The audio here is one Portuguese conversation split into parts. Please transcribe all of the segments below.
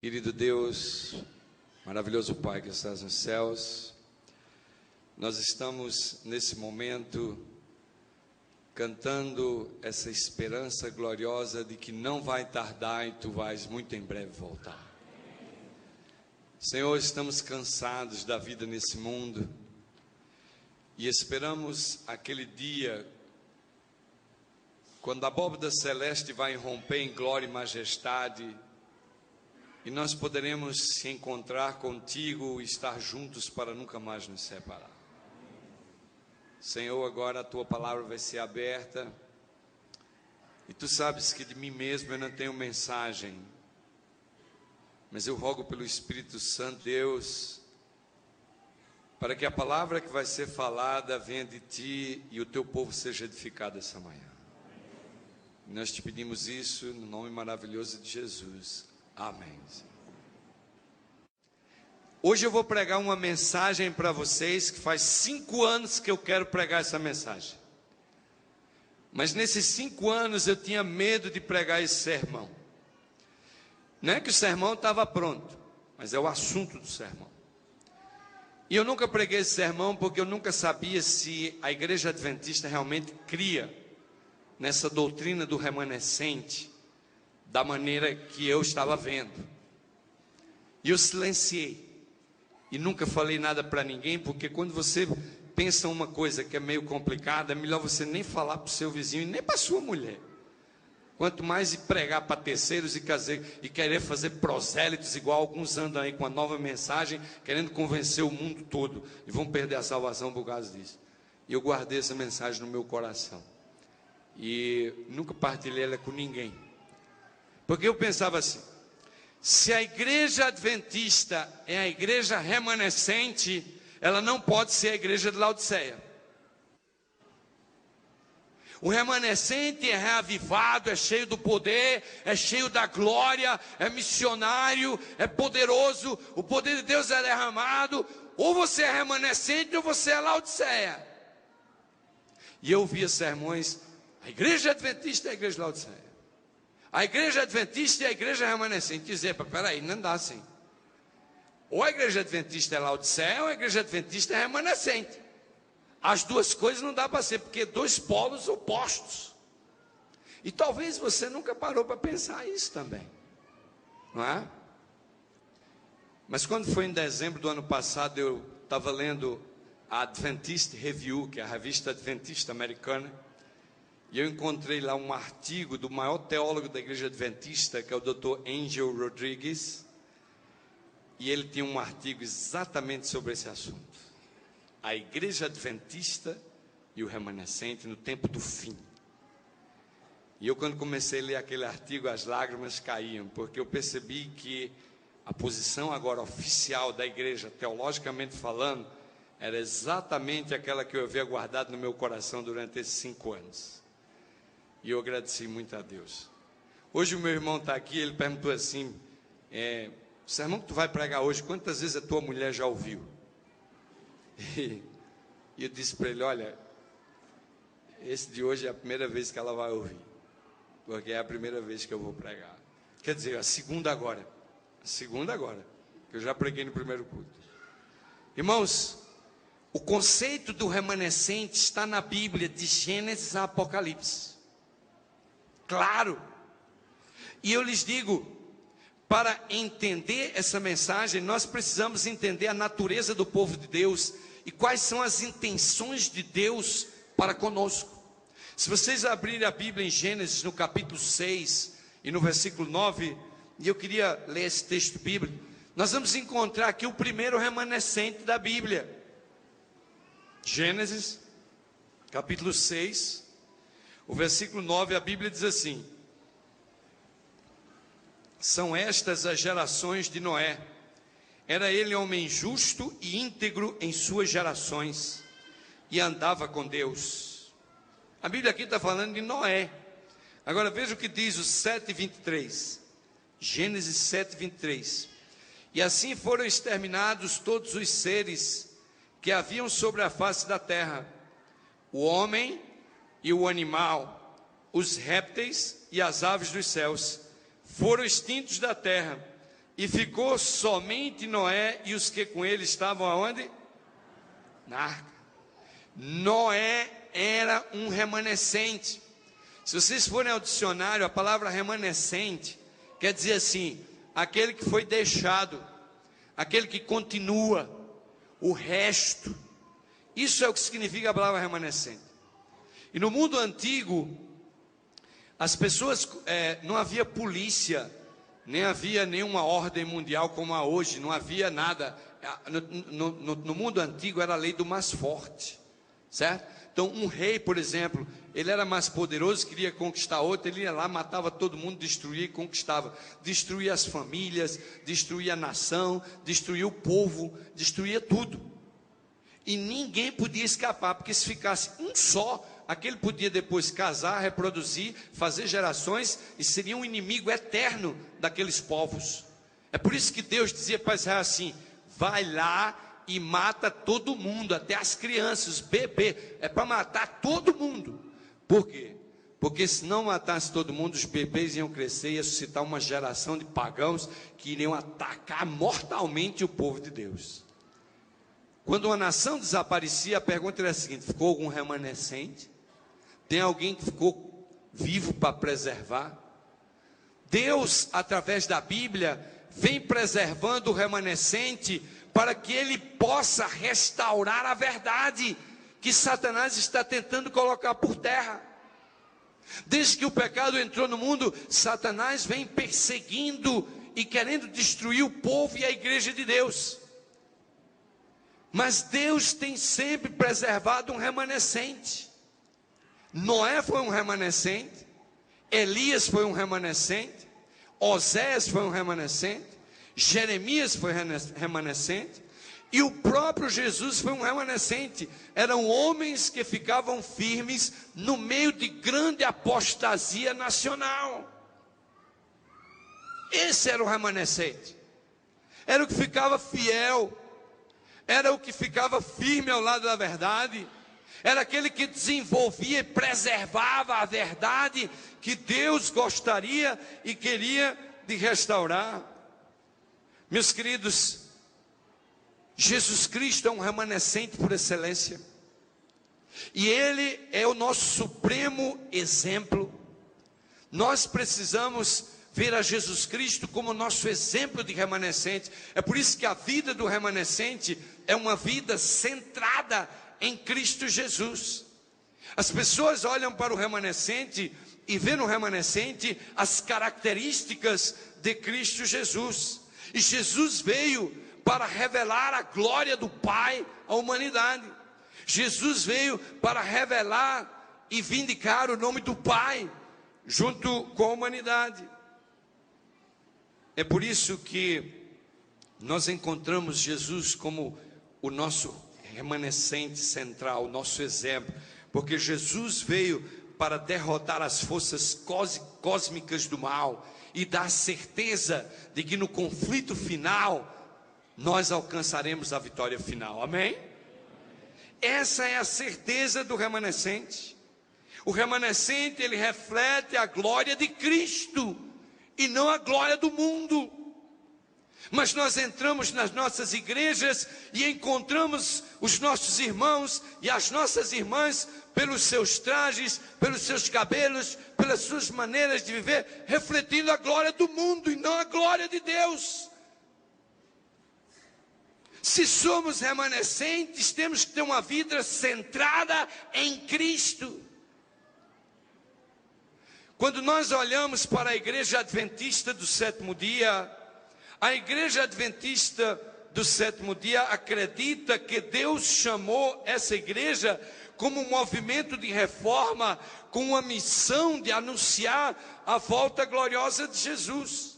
Querido Deus, maravilhoso Pai que estás nos céus, nós estamos nesse momento cantando essa esperança gloriosa de que não vai tardar e Tu vais muito em breve voltar. Senhor, estamos cansados da vida nesse mundo e esperamos aquele dia quando a abóbada celeste vai romper em glória e majestade e nós poderemos se encontrar contigo e estar juntos para nunca mais nos separar. Senhor, agora a Tua palavra vai ser aberta e Tu sabes que de mim mesmo eu não tenho mensagem, mas eu rogo pelo Espírito Santo, Deus, para que a palavra que vai ser falada venha de Ti e o Teu povo seja edificado essa manhã. Nós te pedimos isso no nome maravilhoso de Jesus. Amém. Hoje eu vou pregar uma mensagem para vocês que faz 5 anos que eu quero pregar essa mensagem. Mas nesses 5 anos eu tinha medo de pregar esse sermão. Não é que o sermão estava pronto, mas é o assunto do sermão. E eu nunca preguei esse sermão porque eu nunca sabia se a igreja adventista realmente cria nessa doutrina do remanescente da maneira que eu estava vendo. E eu silenciei. E nunca falei nada para ninguém, porque quando você pensa uma coisa que é meio complicada, é melhor você nem falar para o seu vizinho e nem para a sua mulher. Quanto mais ir pregar para terceiros e querer fazer prosélitos, igual alguns andam aí com a nova mensagem, querendo convencer o mundo todo, e vão perder a salvação por causa disso. E eu guardei essa mensagem no meu coração. E nunca partilhei ela com ninguém. Porque eu pensava assim, se a igreja adventista é a igreja remanescente, ela não pode ser a igreja de Laodiceia. O remanescente é reavivado, é cheio do poder, é cheio da glória, é missionário, é poderoso, o poder de Deus é derramado. Ou você é remanescente ou você é Laodiceia. E eu via sermões, a igreja adventista é a igreja de Laodiceia. A igreja adventista e a igreja remanescente. Dizer, peraí, não dá assim. Ou a igreja adventista é Laodiceia, ou a igreja adventista é remanescente. As duas coisas não dá para ser, porque é 2 polos opostos. E talvez você nunca parou para pensar isso também. Não é? Mas quando foi em dezembro do ano passado, eu estava lendo a Adventist Review, que é a revista adventista americana. E eu encontrei lá um artigo do maior teólogo da igreja adventista, que é o Dr. Angel Rodrigues. E ele tinha um artigo exatamente sobre esse assunto. A igreja adventista e o remanescente no tempo do fim. E eu, quando comecei a ler aquele artigo, as lágrimas caíam, porque eu percebi que a posição agora oficial da igreja, teologicamente falando, era exatamente aquela que eu havia guardado no meu coração durante esses 5 anos. E eu agradeci muito a Deus. Hoje o meu irmão está aqui, ele perguntou assim, o sermão que tu vai pregar hoje, quantas vezes a tua mulher já ouviu? E eu disse para ele, olha, esse de hoje é a primeira vez que ela vai ouvir, porque é a primeira vez que eu vou pregar. Quer dizer, a segunda agora, que eu já preguei no primeiro culto. Irmãos, o conceito do remanescente está na Bíblia, de Gênesis a Apocalipse. Claro. E eu lhes digo, para entender essa mensagem, nós precisamos entender a natureza do povo de Deus e quais são as intenções de Deus para conosco. Se vocês abrirem a Bíblia em Gênesis, no capítulo 6 e no versículo 9, e eu queria ler esse texto bíblico, nós vamos encontrar aqui o primeiro remanescente da Bíblia. Gênesis, capítulo 6, o versículo 9, a Bíblia diz assim: são estas as gerações de Noé. Era ele homem justo e íntegro em suas gerações, e andava com Deus. A Bíblia aqui está falando de Noé. Agora veja o que diz o 7:23. Gênesis 7:23. E assim foram exterminados todos os seres que haviam sobre a face da terra, o homem e o animal, os répteis e as aves dos céus, foram extintos da terra, E ficou somente Noé e os que com ele estavam aonde? Na arca. Noé era um remanescente. Se vocês forem ao dicionário, a palavra remanescente quer dizer assim, aquele que foi deixado, aquele que continua, o resto. Isso é o que significa a palavra remanescente. E no mundo antigo, as pessoas, não havia polícia, nem havia nenhuma ordem mundial como há hoje, não havia nada. No mundo antigo era a lei do mais forte, certo? Então um rei, por exemplo, ele era mais poderoso, queria conquistar outro, ele ia lá, matava todo mundo, destruía e conquistava. Destruía as famílias, destruía a nação, destruía o povo, destruía tudo. E ninguém podia escapar, porque se ficasse um só, aquele podia depois casar, reproduzir, fazer gerações e seria um inimigo eterno daqueles povos. É por isso que Deus dizia para Israel assim: vai lá e mata todo mundo, até as crianças, os bebês, é para matar todo mundo. Por quê? Porque se não matasse todo mundo, os bebês iam crescer e ia suscitar uma geração de pagãos que iriam atacar mortalmente o povo de Deus. Quando uma nação desaparecia, a pergunta era a seguinte: ficou algum remanescente? Tem alguém que ficou vivo para preservar? Deus, através da Bíblia, vem preservando o remanescente para que ele possa restaurar a verdade que Satanás está tentando colocar por terra. Desde que o pecado entrou no mundo, Satanás vem perseguindo e querendo destruir o povo e a igreja de Deus. Mas Deus tem sempre preservado um remanescente. Noé foi um remanescente, Elias foi um remanescente, Oséias foi um remanescente, Jeremias foi remanescente, e o próprio Jesus foi um remanescente. Eram homens que ficavam firmes no meio de grande apostasia nacional. Esse era o remanescente, era o que ficava fiel, era o que ficava firme ao lado da verdade, era aquele que desenvolvia e preservava a verdade que Deus gostaria e queria de restaurar. Meus queridos, Jesus Cristo é um remanescente por excelência, e Ele é o nosso supremo exemplo. Nós precisamos ver a Jesus Cristo como nosso exemplo de remanescente. É por isso que a vida do remanescente é uma vida centrada em Cristo Jesus. As pessoas olham para o remanescente e vê no remanescente as características de Cristo Jesus. E Jesus veio para revelar a glória do Pai à humanidade. Jesus veio para revelar e vindicar o nome do Pai junto com a humanidade. É por isso que nós encontramos Jesus como o nosso remanescente central, o nosso exemplo, porque Jesus veio para derrotar as forças cósmicas do mal e dar certeza de que no conflito final nós alcançaremos a vitória final. Amém? Essa é a certeza do remanescente. O remanescente, ele reflete a glória de Cristo e não a glória do mundo. Mas nós entramos nas nossas igrejas e encontramos os nossos irmãos e as nossas irmãs, pelos seus trajes, pelos seus cabelos, pelas suas maneiras de viver, refletindo a glória do mundo e não a glória de Deus. Se somos remanescentes, temos que ter uma vida centrada em Cristo. Quando nós olhamos para a igreja adventista do sétimo dia, a igreja adventista do sétimo dia acredita que Deus chamou essa igreja como um movimento de reforma, com uma missão de anunciar a volta gloriosa de Jesus.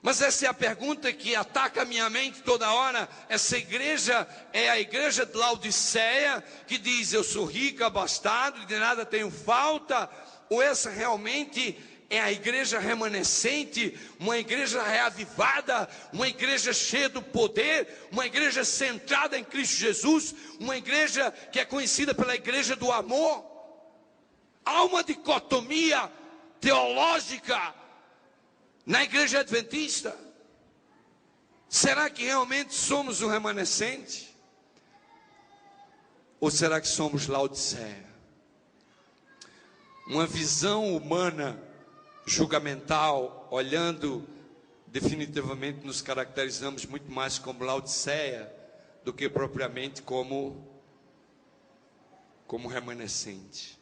Mas essa é a pergunta que ataca a minha mente toda hora. Essa igreja é a igreja de Laodiceia, que diz: eu sou rico, abastado, de nada tenho falta? Ou essa realmente é a igreja remanescente, uma igreja reavivada, uma igreja cheia do poder, uma igreja centrada em Cristo Jesus, uma igreja que é conhecida pela igreja do amor? Há uma dicotomia teológica na igreja adventista? Será que realmente somos o remanescente? Ou será que somos Laodiceia? Uma visão humana, julgamental, olhando, definitivamente nos caracterizamos muito mais como Laodiceia do que propriamente como remanescente.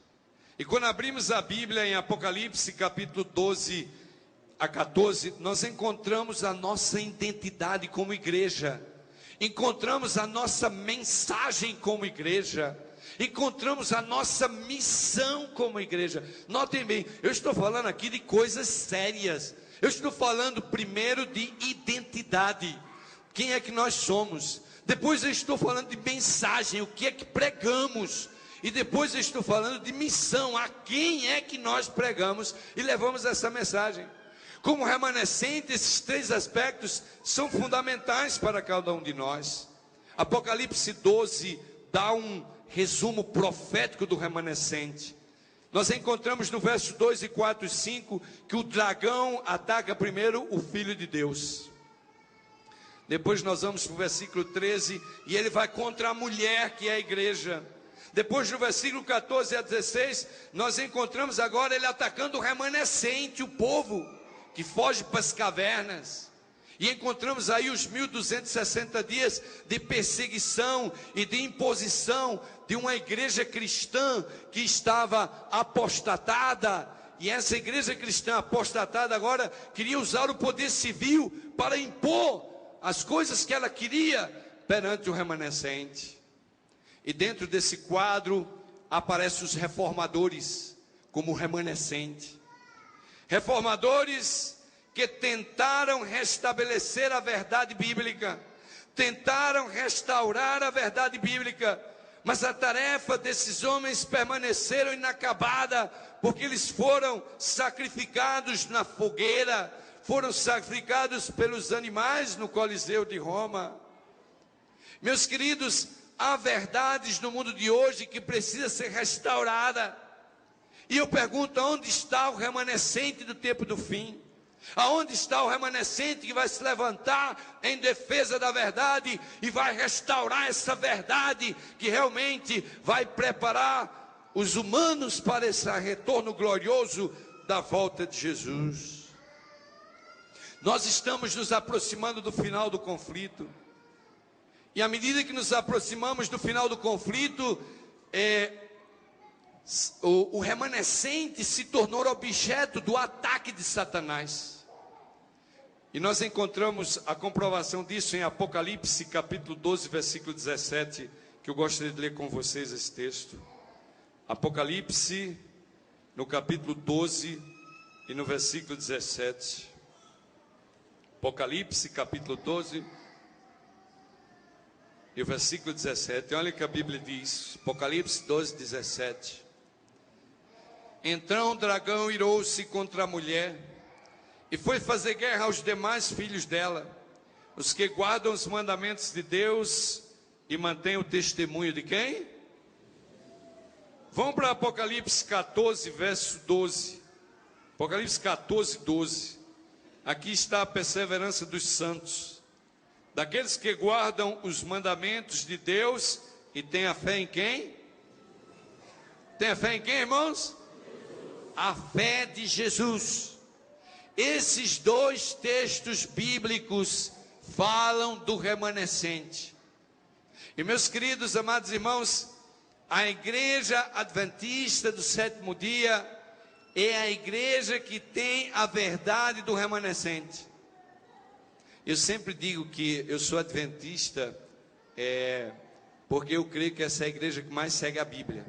E quando abrimos a Bíblia em Apocalipse capítulo 12 a 14, nós encontramos a nossa identidade como igreja, encontramos a nossa mensagem como igreja, encontramos a nossa missão como igreja. Notem bem, eu estou falando aqui de coisas sérias. Eu estou falando primeiro de identidade, quem é que nós somos. Depois eu estou falando de mensagem, o que é que pregamos. E depois eu estou falando de missão, a quem é que nós pregamos e levamos essa mensagem. Como remanescente, esses três aspectos são fundamentais para cada um de nós. Apocalipse 12 dá um resumo profético do remanescente. Nós encontramos no verso 2 e 4 e 5 que o dragão ataca primeiro o Filho de Deus. Depois nós vamos para o versículo 13 e ele vai contra a mulher, que é a igreja. Depois no versículo 14 a 16, nós encontramos agora ele atacando o remanescente, o povo que foge para as cavernas. E encontramos aí os 1260 dias de perseguição e de imposição de uma igreja cristã que estava apostatada. E essa igreja cristã apostatada agora queria usar o poder civil para impor as coisas que ela queria perante o remanescente. E dentro desse quadro aparecem os reformadores como remanescente. Reformadores que tentaram restabelecer a verdade bíblica, tentaram restaurar a verdade bíblica, mas a tarefa desses homens permaneceram inacabada, porque eles foram sacrificados na fogueira, foram sacrificados pelos animais no Coliseu de Roma. Meus queridos, há verdades no mundo de hoje que precisa ser restaurada. E eu pergunto, aonde está o remanescente do tempo do fim? Aonde está o remanescente que vai se levantar em defesa da verdade e vai restaurar essa verdade que realmente vai preparar os humanos para esse retorno glorioso da volta de Jesus? Nós estamos nos aproximando do final do conflito. E à medida que nos aproximamos do final do conflito, o remanescente se tornou objeto do ataque de Satanás. E nós encontramos a comprovação disso em Apocalipse capítulo 12, versículo 17, que eu gostaria de ler com vocês esse texto. Apocalipse, no capítulo 12 e no versículo 17. Apocalipse capítulo 12 e o versículo 17. Olha o que a Bíblia diz. Apocalipse 12, 17. Então o dragão irou-se contra a mulher e foi fazer guerra aos demais filhos dela, os que guardam os mandamentos de Deus e mantêm o testemunho de quem? Vamos para Apocalipse 14, verso 12. Apocalipse 14, 12. Aqui está a perseverança dos santos, daqueles que guardam os mandamentos de Deus e têm a fé em quem? Tem a fé em quem, irmãos? A fé de Jesus. Esses dois textos bíblicos falam do remanescente. E meus queridos, amados irmãos, a igreja adventista do sétimo dia é a igreja que tem a verdade do remanescente. Eu sempre digo que eu sou adventista, porque eu creio que essa é a igreja que mais segue a Bíblia.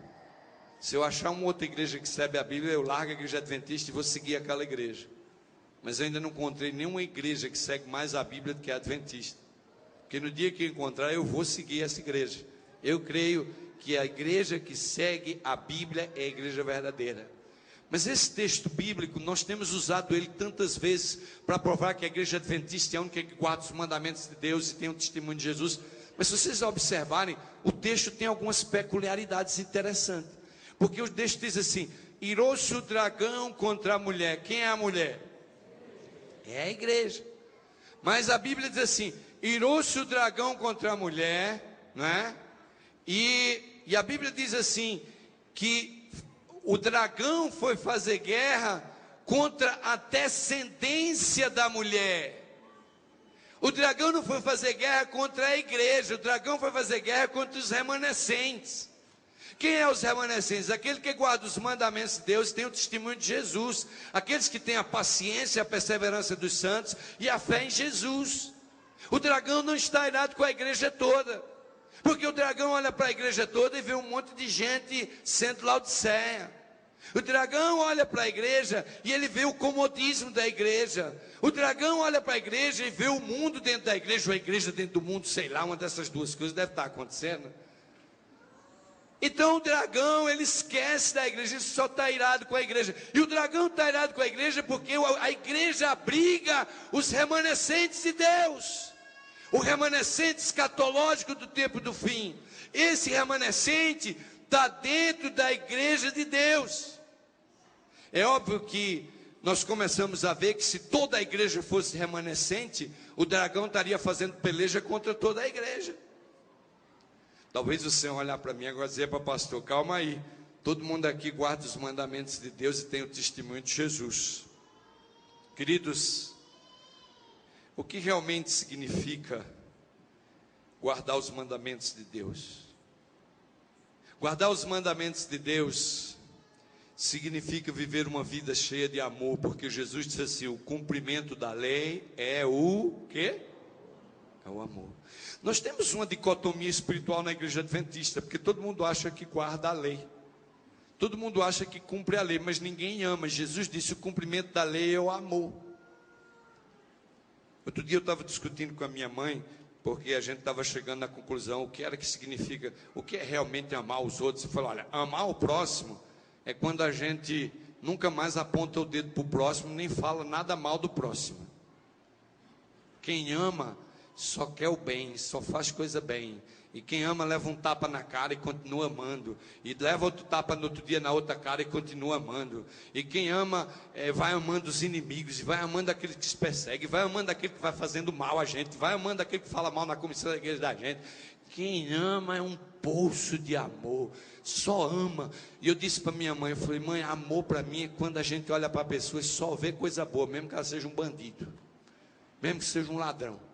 Se eu achar uma outra igreja que segue a Bíblia, eu largo a igreja adventista e vou seguir aquela igreja. Mas eu ainda não encontrei nenhuma igreja que segue mais a Bíblia do que a adventista. Porque no dia que eu encontrar, eu vou seguir essa igreja. Eu creio que a igreja que segue a Bíblia é a igreja verdadeira. Mas esse texto bíblico, nós temos usado ele tantas vezes para provar que a igreja adventista é a única que guarda os mandamentos de Deus e tem o testemunho de Jesus. Mas se vocês observarem, o texto tem algumas peculiaridades interessantes. Porque o texto diz assim: irou-se o dragão contra a mulher. Quem é a mulher? É a igreja. Mas a Bíblia diz assim: irou-se o dragão contra a mulher, não é? E a Bíblia diz assim, que o dragão foi fazer guerra contra a descendência da mulher. O dragão não foi fazer guerra contra a igreja, o dragão foi fazer guerra contra os remanescentes. Quem é os remanescentes? Aquele que guarda os mandamentos de Deus e tem o testemunho de Jesus. Aqueles que têm a paciência, a perseverança dos santos e a fé em Jesus. O dragão não está irado com a igreja toda, porque o dragão olha para a igreja toda e vê um monte de gente sendo Laodiceia. O dragão olha para a igreja e ele vê o comodismo da igreja. O dragão olha para a igreja e vê o mundo dentro da igreja, ou a igreja dentro do mundo, sei lá, uma dessas duas coisas deve estar acontecendo. Então o dragão, ele esquece da igreja, ele só está irado com a igreja. E o dragão está irado com a igreja porque a igreja abriga os remanescentes de Deus. O remanescente escatológico do tempo do fim. Esse remanescente está dentro da igreja de Deus. É óbvio que nós começamos a ver que se toda a igreja fosse remanescente, o dragão estaria fazendo peleja contra toda a igreja. Talvez o Senhor olhar para mim agora e dizer para o pastor: calma aí, todo mundo aqui guarda os mandamentos de Deus e tem o testemunho de Jesus. Queridos, o que realmente significa guardar os mandamentos de Deus? Guardar os mandamentos de Deus significa viver uma vida cheia de amor, porque Jesus disse assim: o cumprimento da lei é o quê? É o amor. Nós temos uma dicotomia espiritual na igreja adventista, porque todo mundo acha que guarda a lei, todo mundo acha que cumpre a lei, mas ninguém ama. Jesus disse: o cumprimento da lei é o amor. Outro dia eu estava discutindo com a minha mãe, porque a gente estava chegando na conclusão, o que era que significa, o que é realmente amar os outros. Eu falei: olha, amar o próximo é quando a gente nunca mais aponta o dedo para o próximo, nem fala nada mal do próximo. Quem ama só quer o bem, só faz coisa bem. E quem ama leva um tapa na cara e continua amando. E leva outro tapa no outro dia na outra cara e continua amando. E quem ama vai amando os inimigos, e vai amando aquele que se persegue, vai amando aquele que vai fazendo mal a gente, vai amando aquele que fala mal na comissão da igreja da gente. Quem ama é um poço de amor, só ama. E eu disse para minha mãe, eu falei: mãe, amor para mim é quando a gente olha para a pessoa e só vê coisa boa, mesmo que ela seja um bandido, mesmo que seja um ladrão.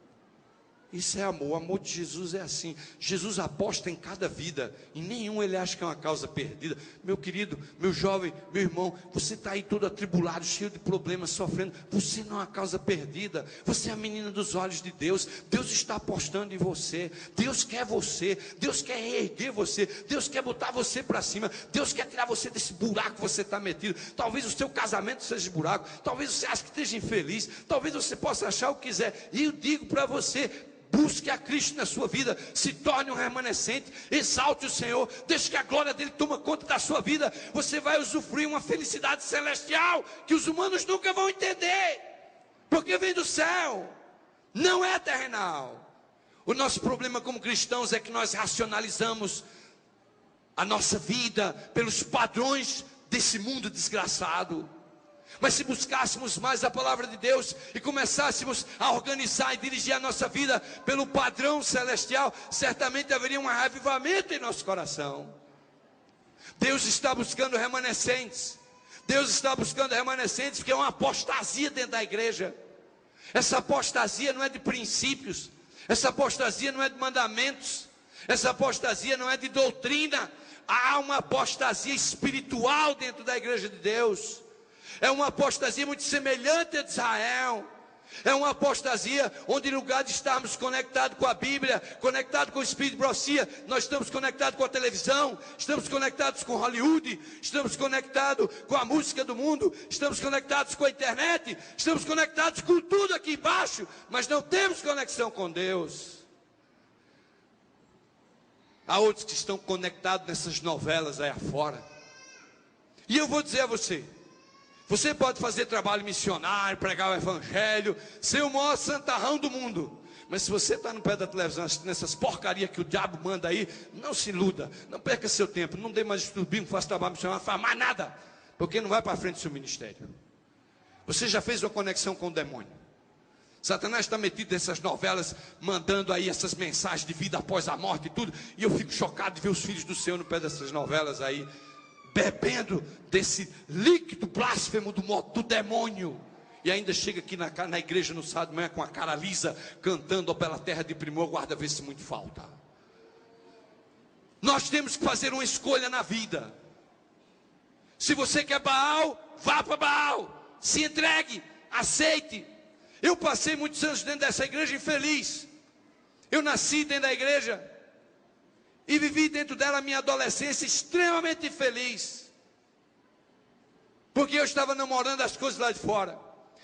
Isso é amor. O amor de Jesus é assim. Jesus aposta em cada vida, em nenhum ele acha que é uma causa perdida. Meu querido, meu jovem, meu irmão, você está aí todo atribulado, cheio de problemas, sofrendo. Você não é uma causa perdida. Você é a menina dos olhos de Deus. Deus está apostando em você. Deus quer você. Deus quer erguer você. Deus quer botar você para cima. Deus quer tirar você desse buraco que você está metido. Talvez o seu casamento seja buraco. Talvez você ache que esteja infeliz. Talvez você possa achar o que quiser. E eu digo para você: busque a Cristo na sua vida, se torne um remanescente, exalte o Senhor, deixe que a glória dele tome conta da sua vida. Você vai usufruir uma felicidade celestial que os humanos nunca vão entender, porque vem do céu, não é terrenal. O nosso problema como cristãos é que nós racionalizamos a nossa vida pelos padrões desse mundo desgraçado. Mas se buscássemos mais a palavra de Deus e começássemos a organizar e dirigir a nossa vida pelo padrão celestial, certamente haveria um avivamento em nosso coração. Deus está buscando remanescentes. Deus está buscando remanescentes, porque é uma apostasia dentro da igreja. Essa apostasia não é de princípios, essa apostasia não é de mandamentos, essa apostasia não é de doutrina. Há uma apostasia espiritual dentro da igreja de Deus. É uma apostasia muito semelhante a de Israel. É uma apostasia onde, em lugar de estarmos conectados com a Bíblia, conectados com o Espírito de profecia, nós estamos conectados com a televisão, estamos conectados com Hollywood, estamos conectados com a música do mundo, estamos conectados com a internet, estamos conectados com tudo aqui embaixo, mas não temos conexão com Deus. Há outros que estão conectados nessas novelas aí afora. E eu vou dizer a você: você pode fazer trabalho missionário, pregar o evangelho, ser o maior santarrão do mundo, mas se você está no pé da televisão assistindo essas porcarias que o diabo manda aí, não se iluda, não perca seu tempo, não dê mais estudo bíblico, faça trabalho missionário, não faz mais nada, porque não vai para frente do seu ministério. Você já fez uma conexão com o demônio. Satanás está metido nessas novelas, mandando aí essas mensagens de vida após a morte e tudo. E eu fico chocado de ver os filhos do Senhor no pé dessas novelas aí, bebendo desse líquido blasfemo do demônio. E ainda chega aqui na igreja no sábado de manhã com a cara lisa, cantando ó pela terra de primor, guarda vê se muito falta. Nós temos que fazer uma escolha na vida. Se você quer Baal, vá para Baal. Se entregue, aceite. Eu passei muitos anos dentro dessa igreja infeliz. Eu nasci dentro da igreja e vivi dentro dela a minha adolescência extremamente infeliz. Porque eu estava namorando as coisas lá de fora.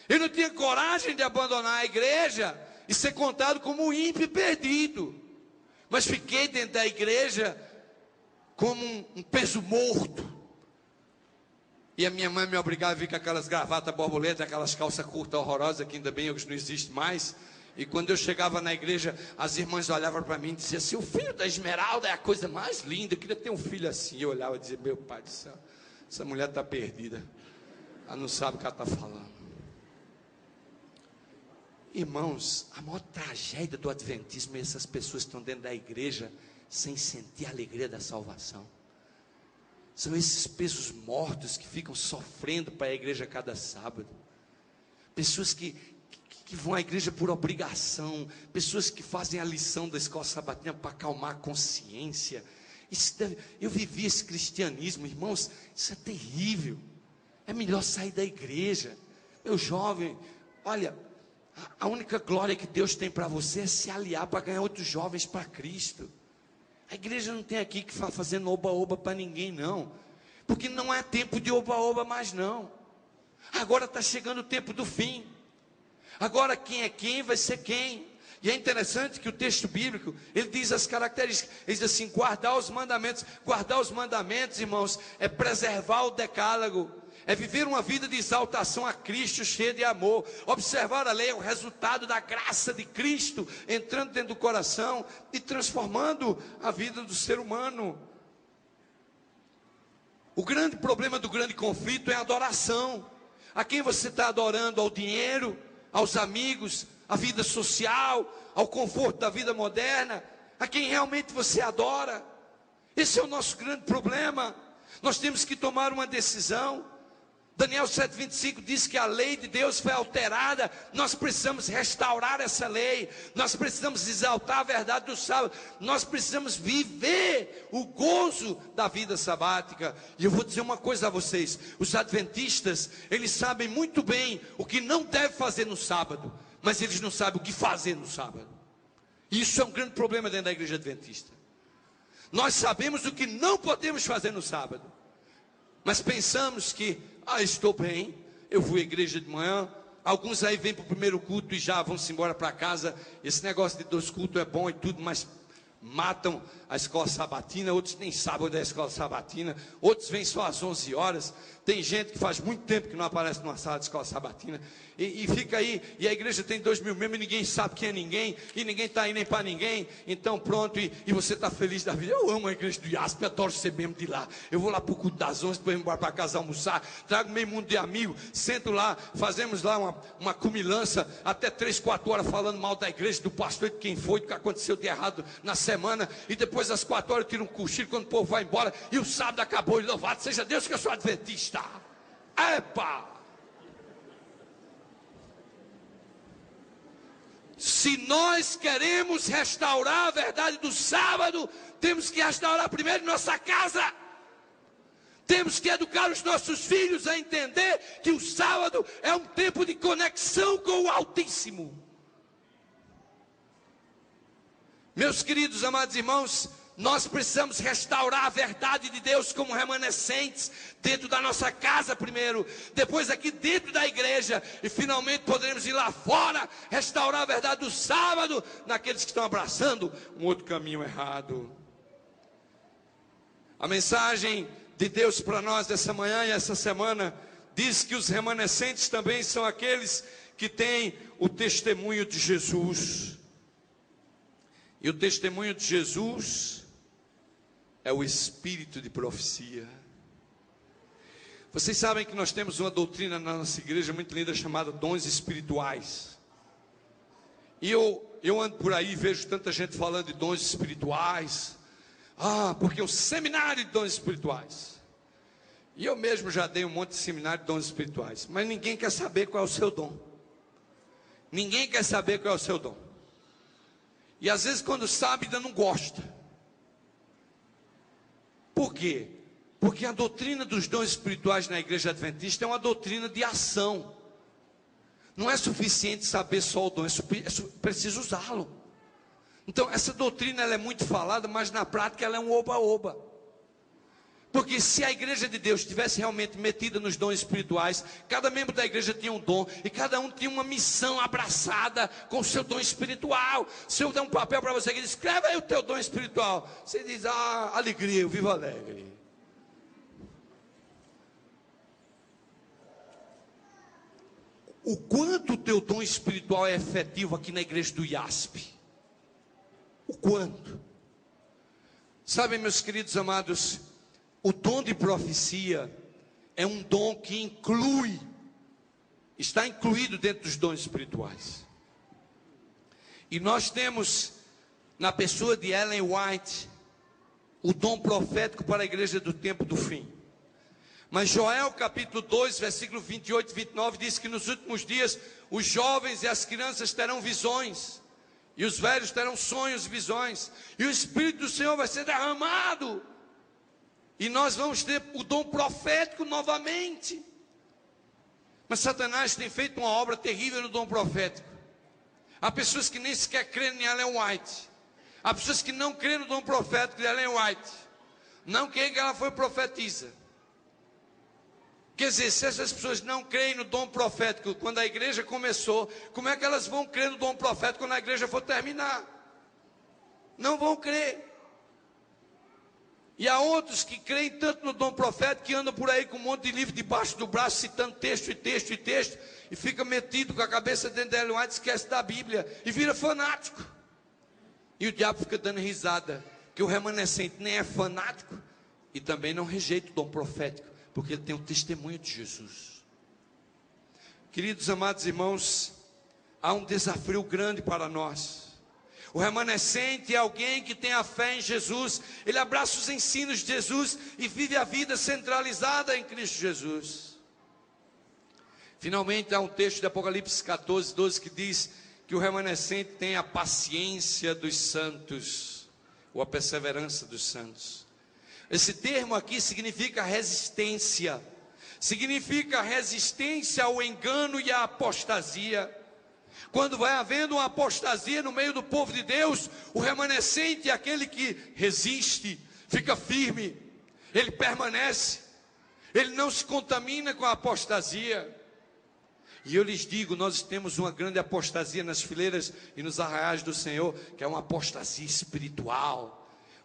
Eu não tinha coragem de abandonar a igreja e ser contado como um ímpio perdido. Mas fiquei dentro da igreja como um peso morto. E a minha mãe me obrigava a vir com aquelas gravatas borboleta, aquelas calças curtas horrorosas, que ainda bem hoje não existe mais. E quando eu chegava na igreja, as irmãs olhavam para mim e diziam assim: o filho da Esmeralda é a coisa mais linda, eu queria ter um filho assim. Eu olhava e dizia: meu pai do céu, essa mulher está perdida, ela não sabe o que ela está falando. Irmãos, a maior tragédia do adventismo é essas pessoas que estão dentro da igreja sem sentir a alegria da salvação. São esses pesos mortos que ficam sofrendo para a igreja cada sábado. Pessoas que vão à igreja por obrigação. Pessoas que fazem a lição da escola sabatina para acalmar a consciência. Eu vivi esse cristianismo, irmãos, isso é terrível. É melhor sair da igreja. Meu jovem, olha, a única glória que Deus tem para você é se aliar para ganhar outros jovens para Cristo. A igreja não tem aqui que ficar fazendo oba-oba para ninguém, não. Porque não é tempo de oba-oba mais, não. Agora está chegando o tempo do fim. Agora quem é quem vai ser quem. E é interessante que o texto bíblico, ele diz as características. Ele diz assim: guardar os mandamentos. Guardar os mandamentos, irmãos, é preservar o decálogo. É viver uma vida de exaltação a Cristo, cheia de amor. Observar a lei é o resultado da graça de Cristo entrando dentro do coração e transformando a vida do ser humano. O grande problema do grande conflito é a adoração. A quem você está adorando? Ao dinheiro, aos amigos, à vida social, ao conforto da vida moderna? A quem realmente você adora? Esse é o nosso grande problema. Nós temos que tomar uma decisão. Daniel 7,25 diz que a lei de Deus foi alterada. Nós precisamos restaurar essa lei. Nós precisamos exaltar a verdade do sábado. Nós precisamos viver o gozo da vida sabática. E eu vou dizer uma coisa a vocês: os adventistas, eles sabem muito bem o que não deve fazer no sábado, mas eles não sabem o que fazer no sábado. E isso é um grande problema dentro da igreja adventista. Nós sabemos o que não podemos fazer no sábado, mas pensamos que estou bem, eu vou à igreja de manhã. Alguns aí vêm para o primeiro culto e já vão-se embora para casa. Esse negócio de 2 cultos é bom e tudo, mas matam a escola sabatina. Outros nem sabem onde é a escola sabatina. Outros vêm só às 11 horas. Tem gente que faz muito tempo que não aparece numa sala de escola sabatina e fica aí, e a igreja tem 2.000 membros e ninguém sabe quem é ninguém, e ninguém está aí nem para ninguém. Então pronto, e você está feliz da vida. Eu amo a igreja do IASP, adoro ser membro de lá. Eu vou lá para o culto das 11, depois vou embora para casa almoçar, trago meio mundo de amigo, sento lá, fazemos lá uma comilança até 3, 4 horas falando mal da igreja, do pastor, de quem foi, do que aconteceu de errado na semana, e depois às 4 horas eu tiro um cochilo quando o povo vai embora, e o sábado acabou, e louvado seja Deus que eu sou adventista. Epa! Se nós queremos restaurar a verdade do sábado, temos que restaurar primeiro nossa casa. Temos que educar os nossos filhos a entender que o sábado é um tempo de conexão com o Altíssimo. Meus queridos amados irmãos, nós precisamos restaurar a verdade de Deus como remanescentes dentro da nossa casa primeiro, depois aqui dentro da igreja, e finalmente poderemos ir lá fora, restaurar a verdade do sábado naqueles que estão abraçando um outro caminho errado. A mensagem de Deus para nós dessa manhã e essa semana diz que os remanescentes também são aqueles que têm o testemunho de Jesus. E o testemunho de Jesus é o espírito de profecia. Vocês sabem que nós temos uma doutrina na nossa igreja muito linda chamada dons espirituais. E eu ando por aí e vejo tanta gente falando de dons espirituais. Porque o seminário de dons espirituais. E eu mesmo já dei um monte de seminário de dons espirituais. Mas ninguém quer saber qual é o seu dom. Ninguém quer saber qual é o seu dom. E às vezes quando sabe ainda não gosta. Por quê? Porque a doutrina dos dons espirituais na igreja adventista é uma doutrina de ação. Não é suficiente saber só o dom, é preciso usá-lo. Então essa doutrina ela é muito falada, mas na prática ela é um oba-oba. Porque se a igreja de Deus estivesse realmente metida nos dons espirituais, cada membro da igreja tinha um dom, e cada um tinha uma missão abraçada com o seu dom espiritual. Se eu der um papel para você que diz, escreve aí o teu dom espiritual, você diz, alegria, eu vivo alegre. O quanto o teu dom espiritual é efetivo aqui na igreja do IASP? O quanto? Sabem, meus queridos amados, o dom de profecia é um dom que está incluído dentro dos dons espirituais. E nós temos, na pessoa de Ellen White, o dom profético para a igreja do tempo do fim. Mas Joel capítulo 2, versículo 28 e 29 diz que nos últimos dias os jovens e as crianças terão visões, e os velhos terão sonhos e visões, e o Espírito do Senhor vai ser derramado, e nós vamos ter o dom profético novamente. Mas Satanás tem feito uma obra terrível no dom profético. Há pessoas que nem sequer creem em Ellen White. Há pessoas que não creem no dom profético de Ellen White. Não creem que ela foi profetisa. Quer dizer, se essas pessoas não creem no dom profético quando a igreja começou, como é que elas vão crer no dom profético quando a igreja for terminar? Não vão crer. E há outros que creem tanto no dom profético que andam por aí com um monte de livro debaixo do braço, citando texto e texto e texto, e fica metido com a cabeça dentro da Ellen White, esquece da Bíblia e vira fanático. E o diabo fica dando risada, que o remanescente nem é fanático e também não rejeita o dom profético, porque ele tem o testemunho de Jesus. Queridos amados irmãos, há um desafio grande para nós. O remanescente é alguém que tem a fé em Jesus, ele abraça os ensinos de Jesus e vive a vida centralizada em Cristo Jesus. Finalmente há um texto de Apocalipse 14, 12 que diz que o remanescente tem a paciência dos santos, ou a perseverança dos santos. Esse termo aqui significa resistência, significa resistência ao engano e à apostasia. Quando vai havendo uma apostasia no meio do povo de Deus, o remanescente é aquele que resiste, fica firme, ele permanece, ele não se contamina com a apostasia. E eu lhes digo, nós temos uma grande apostasia nas fileiras e nos arraiais do Senhor, que é uma apostasia espiritual,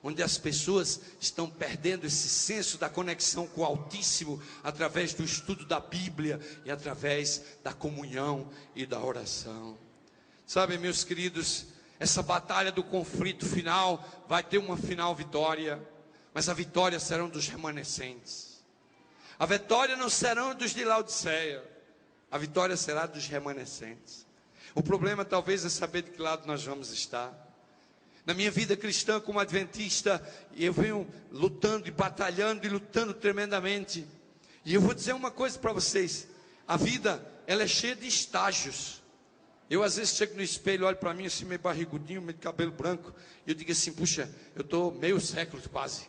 onde as pessoas estão perdendo esse senso da conexão com o Altíssimo, através do estudo da Bíblia e através da comunhão e da oração. Sabe, meus queridos, essa batalha do conflito final vai ter uma final vitória, mas a vitória serão dos remanescentes. A vitória não será dos de Laodiceia, a vitória será dos remanescentes. O problema talvez é saber de que lado nós vamos estar. Na minha vida cristã como adventista, eu venho lutando e batalhando e lutando tremendamente. E eu vou dizer uma coisa para vocês: a vida, ela é cheia de estágios. Eu às vezes chego no espelho, olho para mim assim, meio barrigudinho, meio de cabelo branco, e eu digo assim, puxa, eu estou meio século quase.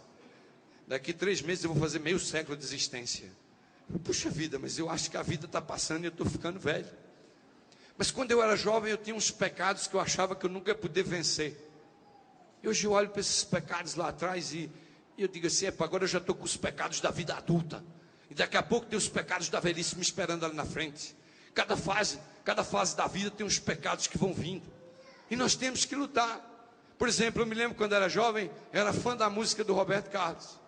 Daqui 3 meses eu vou fazer meio século de existência. Puxa vida, mas eu acho que a vida está passando e eu estou ficando velho. Mas quando eu era jovem, eu tinha uns pecados que eu achava que eu nunca ia poder vencer. Hoje eu olho para esses pecados lá atrás e eu digo assim, agora eu já estou com os pecados da vida adulta. E daqui a pouco tem os pecados da velhice me esperando ali na frente. Cada fase da vida tem uns pecados que vão vindo. E nós temos que lutar. Por exemplo, eu me lembro quando era jovem, eu era fã da música do Roberto Carlos.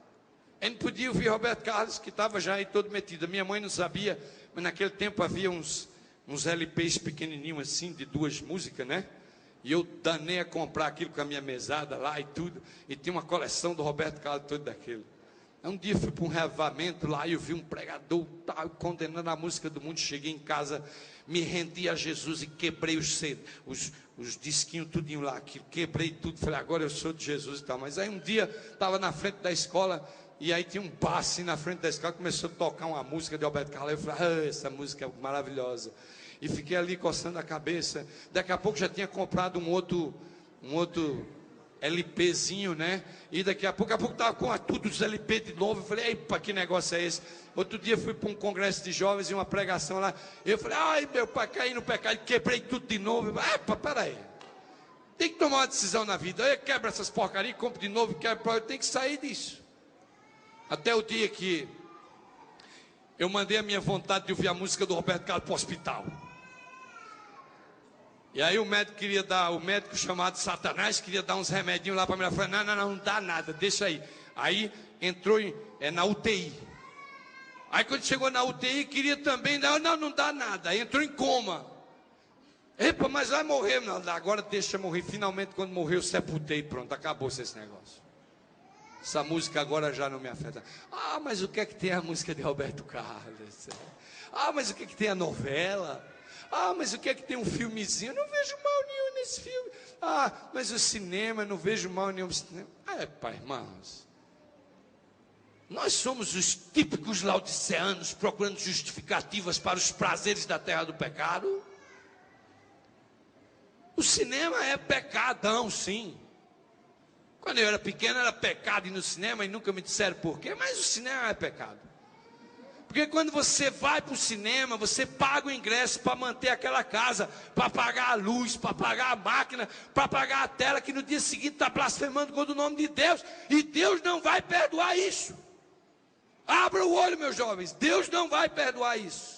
Eu não podia ouvir Roberto Carlos, que estava já aí todo metido. A minha mãe não sabia, mas naquele tempo havia uns LPs pequenininhos assim, de 2 músicas, né? E eu danei a comprar aquilo com a minha mesada lá e tudo. E tinha uma coleção do Roberto Carlos todo daquilo. Um dia eu fui para um reavivamento lá e eu vi um pregador condenando a música do mundo. Cheguei em casa, me rendi a Jesus e quebrei os disquinhos tudinho lá, quebrei tudo. Falei, agora eu sou de Jesus e tal. Mas aí um dia estava na frente da escola e aí tinha um bar assim na frente da escola, começou a tocar uma música de Roberto Carlos. Eu falei, essa música é maravilhosa. E fiquei ali coçando a cabeça. Daqui a pouco já tinha comprado um outro LPzinho, né? E daqui a pouco estava com tudo os LP de novo. Eu falei, epa, que negócio é esse? Outro dia fui para um congresso de jovens e uma pregação lá. Eu falei, ai meu pai, caí no pecado, quebrei tudo de novo. Epa, peraí. Tem que tomar uma decisão na vida. Eu quebro essas porcarias, compro de novo, quebro. Eu tenho que sair disso. Até o dia que eu mandei a minha vontade de ouvir a música do Roberto Carlos para o hospital. E aí o médico chamado Satanás queria dar uns remedinhos lá para mim. Eu falei, não dá nada, deixa aí. Aí entrou na UTI. Aí quando chegou na UTI, queria também, não dá nada. Aí entrou em coma. Epa, mas vai morrer. Não, agora deixa morrer. Finalmente quando morreu, eu sepultei, pronto, acabou-se esse negócio. Essa música agora já não me afeta. Ah, mas o que é que tem a música de Roberto Carlos? Ah, mas o que é que tem a novela? Ah, mas o que é que tem um filmezinho? Eu não vejo mal nenhum nesse filme. Ah, mas o cinema, eu não vejo mal nenhum no cinema. Pai, irmãos. Nós somos os típicos laodiceanos procurando justificativas para os prazeres da terra do pecado. O cinema é pecadão, sim. Quando eu era pequeno era pecado ir no cinema e nunca me disseram por quê, mas o cinema é pecado. Porque quando você vai para o cinema, você paga o ingresso para manter aquela casa, para pagar a luz, para pagar a máquina, para pagar a tela, que no dia seguinte está blasfemando contra o nome de Deus, e Deus não vai perdoar isso. Abra o olho, meus jovens, Deus não vai perdoar isso.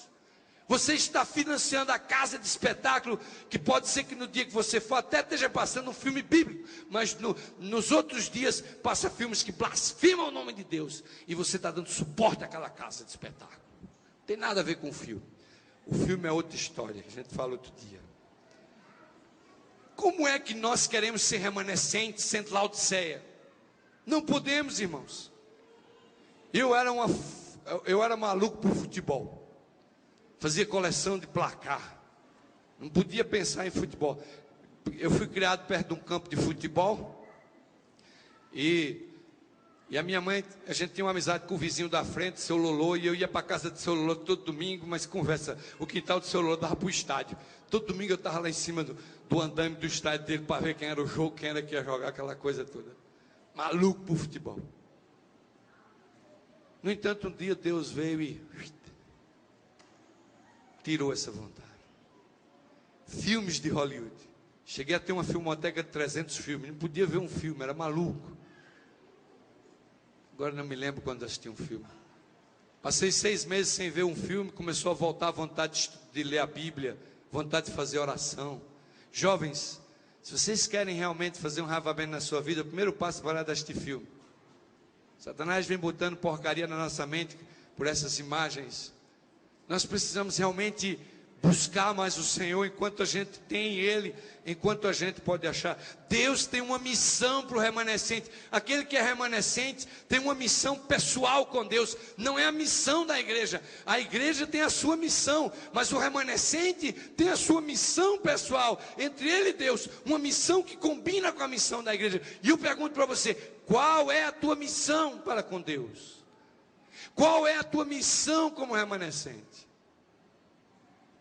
Você está financiando a casa de espetáculo, que pode ser que no dia que você for até esteja passando um filme bíblico, mas nos outros dias passa filmes que blasfemam o nome de Deus, e você está dando suporte àquela casa de espetáculo. Não tem nada a ver com o filme. O filme é outra história, que a gente fala outro dia. Como é que nós queremos ser remanescentes, sendo Laodiceia? Não podemos, irmãos. Eu era maluco por futebol. Fazia coleção de placar. Não podia pensar em futebol. Eu fui criado perto de um campo de futebol. E a minha mãe, a gente tinha uma amizade com o vizinho da frente, seu Lolô, e eu ia para a casa do seu Lolô todo domingo, mas conversa, o quintal do seu Lolô dava para o estádio. Todo domingo eu estava lá em cima do andaime do estádio dele para ver quem era o jogo, quem era que ia jogar, aquela coisa toda. Maluco por futebol. No entanto, um dia Deus veio e tirou essa vontade. Filmes de Hollywood. Cheguei a ter uma filmoteca de 300 filmes. Não podia ver um filme, era maluco. Agora não me lembro quando assisti um filme. Passei 6 meses sem ver um filme. Começou a voltar a vontade de ler a Bíblia, vontade de fazer oração. Jovens, se vocês querem realmente fazer um reavivamento na sua vida, o primeiro passo é parar de assistir filme. Satanás vem botando porcaria na nossa mente por essas imagens. Nós precisamos realmente buscar mais o Senhor enquanto a gente tem Ele, enquanto a gente pode achar. Deus tem uma missão para o remanescente. Aquele que é remanescente tem uma missão pessoal com Deus. Não é a missão da igreja. A igreja tem a sua missão, mas o remanescente tem a sua missão pessoal. Entre ele e Deus, uma missão que combina com a missão da igreja. E eu pergunto para você, qual é a tua missão para com Deus? Qual é a tua missão como remanescente?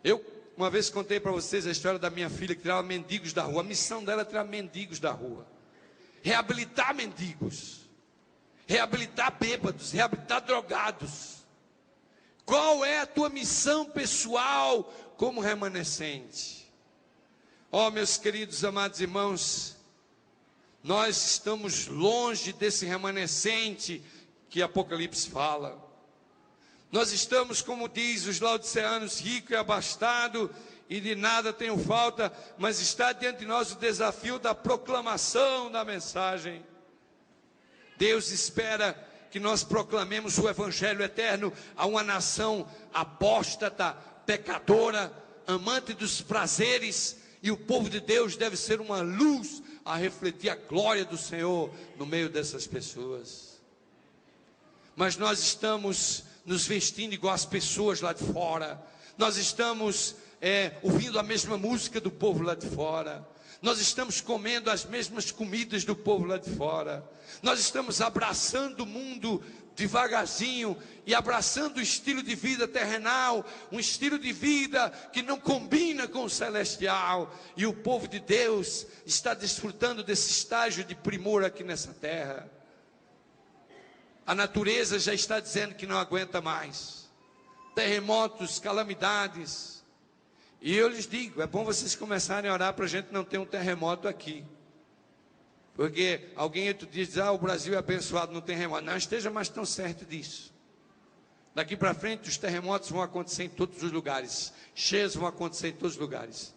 Eu uma vez contei para vocês a história da minha filha que tirava mendigos da rua. A missão dela é tirar mendigos da rua, reabilitar mendigos, reabilitar bêbados, reabilitar drogados. Qual é a tua missão pessoal como remanescente? Oh, meus queridos amados irmãos, nós estamos longe desse remanescente que Apocalipse fala. Nós estamos, como diz os laodiceanos, rico e abastado, e de nada tenho falta, mas está diante de nós o desafio da proclamação da mensagem. Deus espera que nós proclamemos o Evangelho eterno a uma nação apóstata, pecadora, amante dos prazeres, e o povo de Deus deve ser uma luz a refletir a glória do Senhor no meio dessas pessoas. mas nós estamos nos vestindo igual as pessoas lá de fora. Nós estamos ouvindo a mesma música do povo lá de fora. Nós estamos comendo as mesmas comidas do povo lá de fora. Nós estamos abraçando o mundo devagarzinho e abraçando o estilo de vida terrenal, um estilo de vida que não combina com o celestial. E o povo de Deus está desfrutando desse estágio de primor aqui nessa terra. A natureza já está dizendo que não aguenta mais. Terremotos, calamidades. E eu lhes digo, é bom vocês começarem a orar para a gente não ter um terremoto aqui. Porque alguém outro dia diz, o Brasil é abençoado, não tem terremoto. Não esteja mais tão certo disso. Daqui para frente os terremotos vão acontecer em todos os lugares. Cheias vão acontecer em todos os lugares.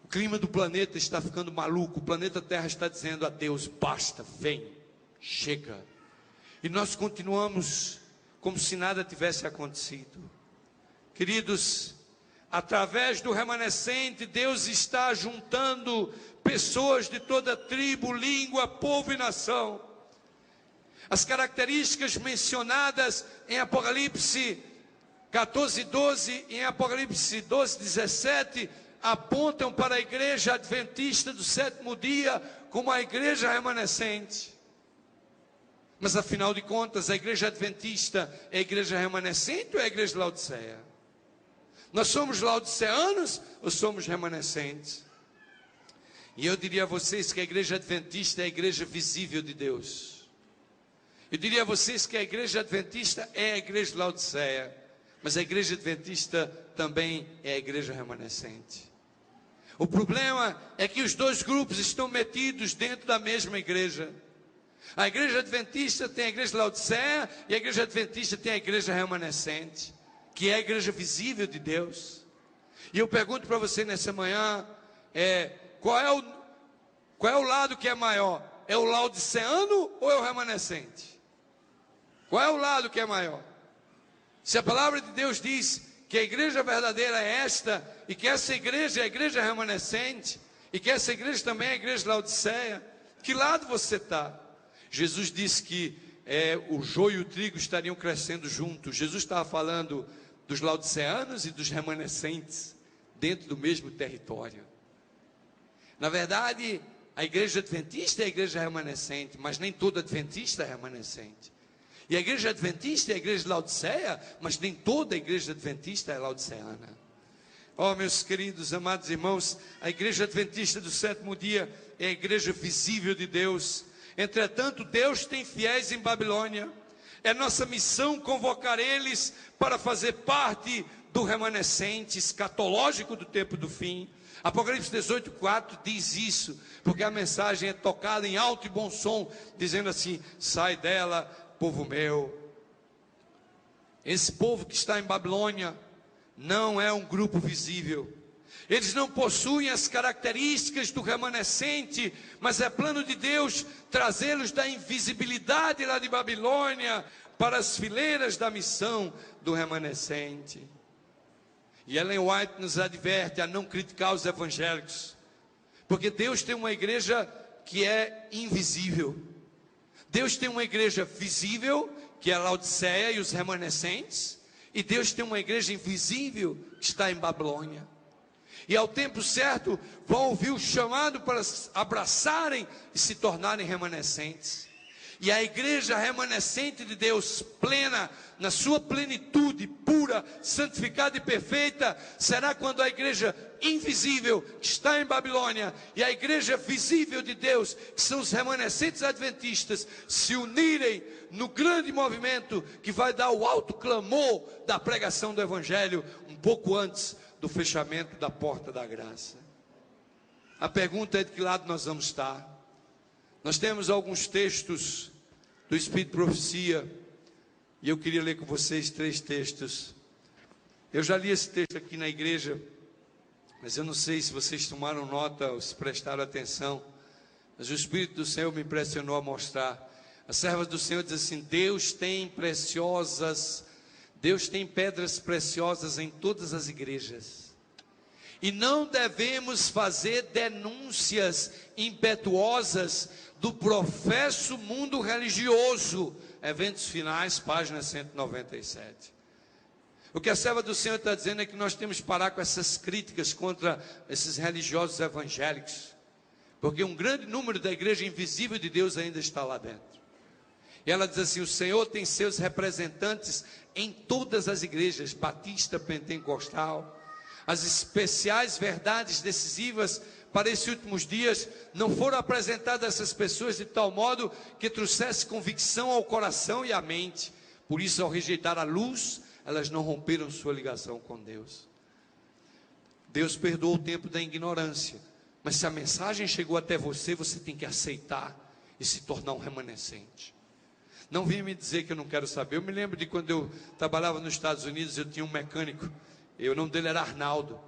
O clima do planeta está ficando maluco. O planeta Terra está dizendo a Deus, basta, vem, chega. E nós continuamos como se nada tivesse acontecido. Queridos, através do remanescente, Deus está juntando pessoas de toda tribo, língua, povo e nação. As características mencionadas em Apocalipse 14:12 e em Apocalipse 12:17 apontam para a igreja adventista do sétimo dia como a igreja remanescente. Mas afinal de contas, a igreja adventista é a igreja remanescente ou é a igreja de Laodiceia? Nós somos laodiceanos ou somos remanescentes? E eu diria a vocês que a igreja adventista é a igreja visível de Deus. Eu diria a vocês que a igreja adventista é a igreja de Laodiceia, mas a igreja adventista também é a igreja remanescente. O problema é que os dois grupos estão metidos dentro da mesma igreja. A igreja adventista tem a igreja de Laodiceia e a igreja adventista tem a igreja remanescente, que é a igreja visível de Deus. E eu pergunto para você nessa manhã, qual é o lado que é maior? É o laodiceano ou é o remanescente? Qual é o lado que é maior? Se a palavra de Deus diz que a igreja verdadeira é esta, e que essa igreja é a igreja remanescente, e que essa igreja também é a igreja de Laodiceia, que lado você está? Jesus disse que o joio e o trigo estariam crescendo juntos. Jesus estava falando dos laodiceanos e dos remanescentes dentro do mesmo território. Na verdade, a igreja adventista é a igreja remanescente, mas nem toda adventista é remanescente. E a igreja adventista é a igreja de Laodiceia, mas nem toda a igreja adventista é laodiceana. Meus queridos, amados irmãos, a igreja adventista do sétimo dia é a igreja visível de Deus. Entretanto, Deus tem fiéis em Babilônia. É nossa missão convocar eles para fazer parte do remanescente escatológico do tempo do fim. Apocalipse 18:4 diz isso, porque a mensagem é tocada em alto e bom som, dizendo assim: sai dela, povo meu. Esse povo que está em Babilônia não é um grupo visível. Eles não possuem as características do remanescente, mas é plano de Deus trazê-los da invisibilidade lá de Babilônia para as fileiras da missão do remanescente. E Ellen White nos adverte a não criticar os evangélicos, porque Deus tem uma igreja que é invisível. Deus tem uma igreja visível, que é a Laodiceia e os remanescentes, e Deus tem uma igreja invisível que está em Babilônia. E ao tempo certo vão ouvir o chamado para abraçarem e se tornarem remanescentes. E a igreja remanescente de Deus, plena, na sua plenitude, pura, santificada e perfeita, será quando a igreja invisível, que está em Babilônia, e a igreja visível de Deus, que são os remanescentes adventistas, se unirem no grande movimento que vai dar o alto clamor da pregação do evangelho, um pouco antes do fechamento da porta da graça. A pergunta é de que lado nós vamos estar. Nós temos alguns textos do Espírito de Profecia, e eu queria ler com vocês 3 textos. Eu já li esse texto aqui na igreja, mas eu não sei se vocês tomaram nota ou se prestaram atenção, mas o Espírito do Senhor me impressionou a mostrar. As servas do Senhor dizem assim: Deus tem pedras preciosas em todas as igrejas. E não devemos fazer denúncias impetuosas do professo mundo religioso Eventos Finais, página 197. O que a serva do Senhor está dizendo é que nós temos que parar com essas críticas contra esses religiosos evangélicos, porque um grande número da igreja invisível de Deus ainda está lá dentro. E ela diz assim: o Senhor tem seus representantes em todas as igrejas, batista, pentecostal. As especiais verdades decisivas para esses últimos dias não foram apresentadas a essas pessoas de tal modo que trouxesse convicção ao coração e à mente. Por isso, ao rejeitar a luz, elas não romperam sua ligação com Deus. Deus perdoou o tempo da ignorância, mas se a mensagem chegou até você, você tem que aceitar e se tornar um remanescente. Não venha me dizer que eu não quero saber. Eu me lembro de quando eu trabalhava nos Estados Unidos, eu tinha um mecânico, o nome dele era Arnaldo,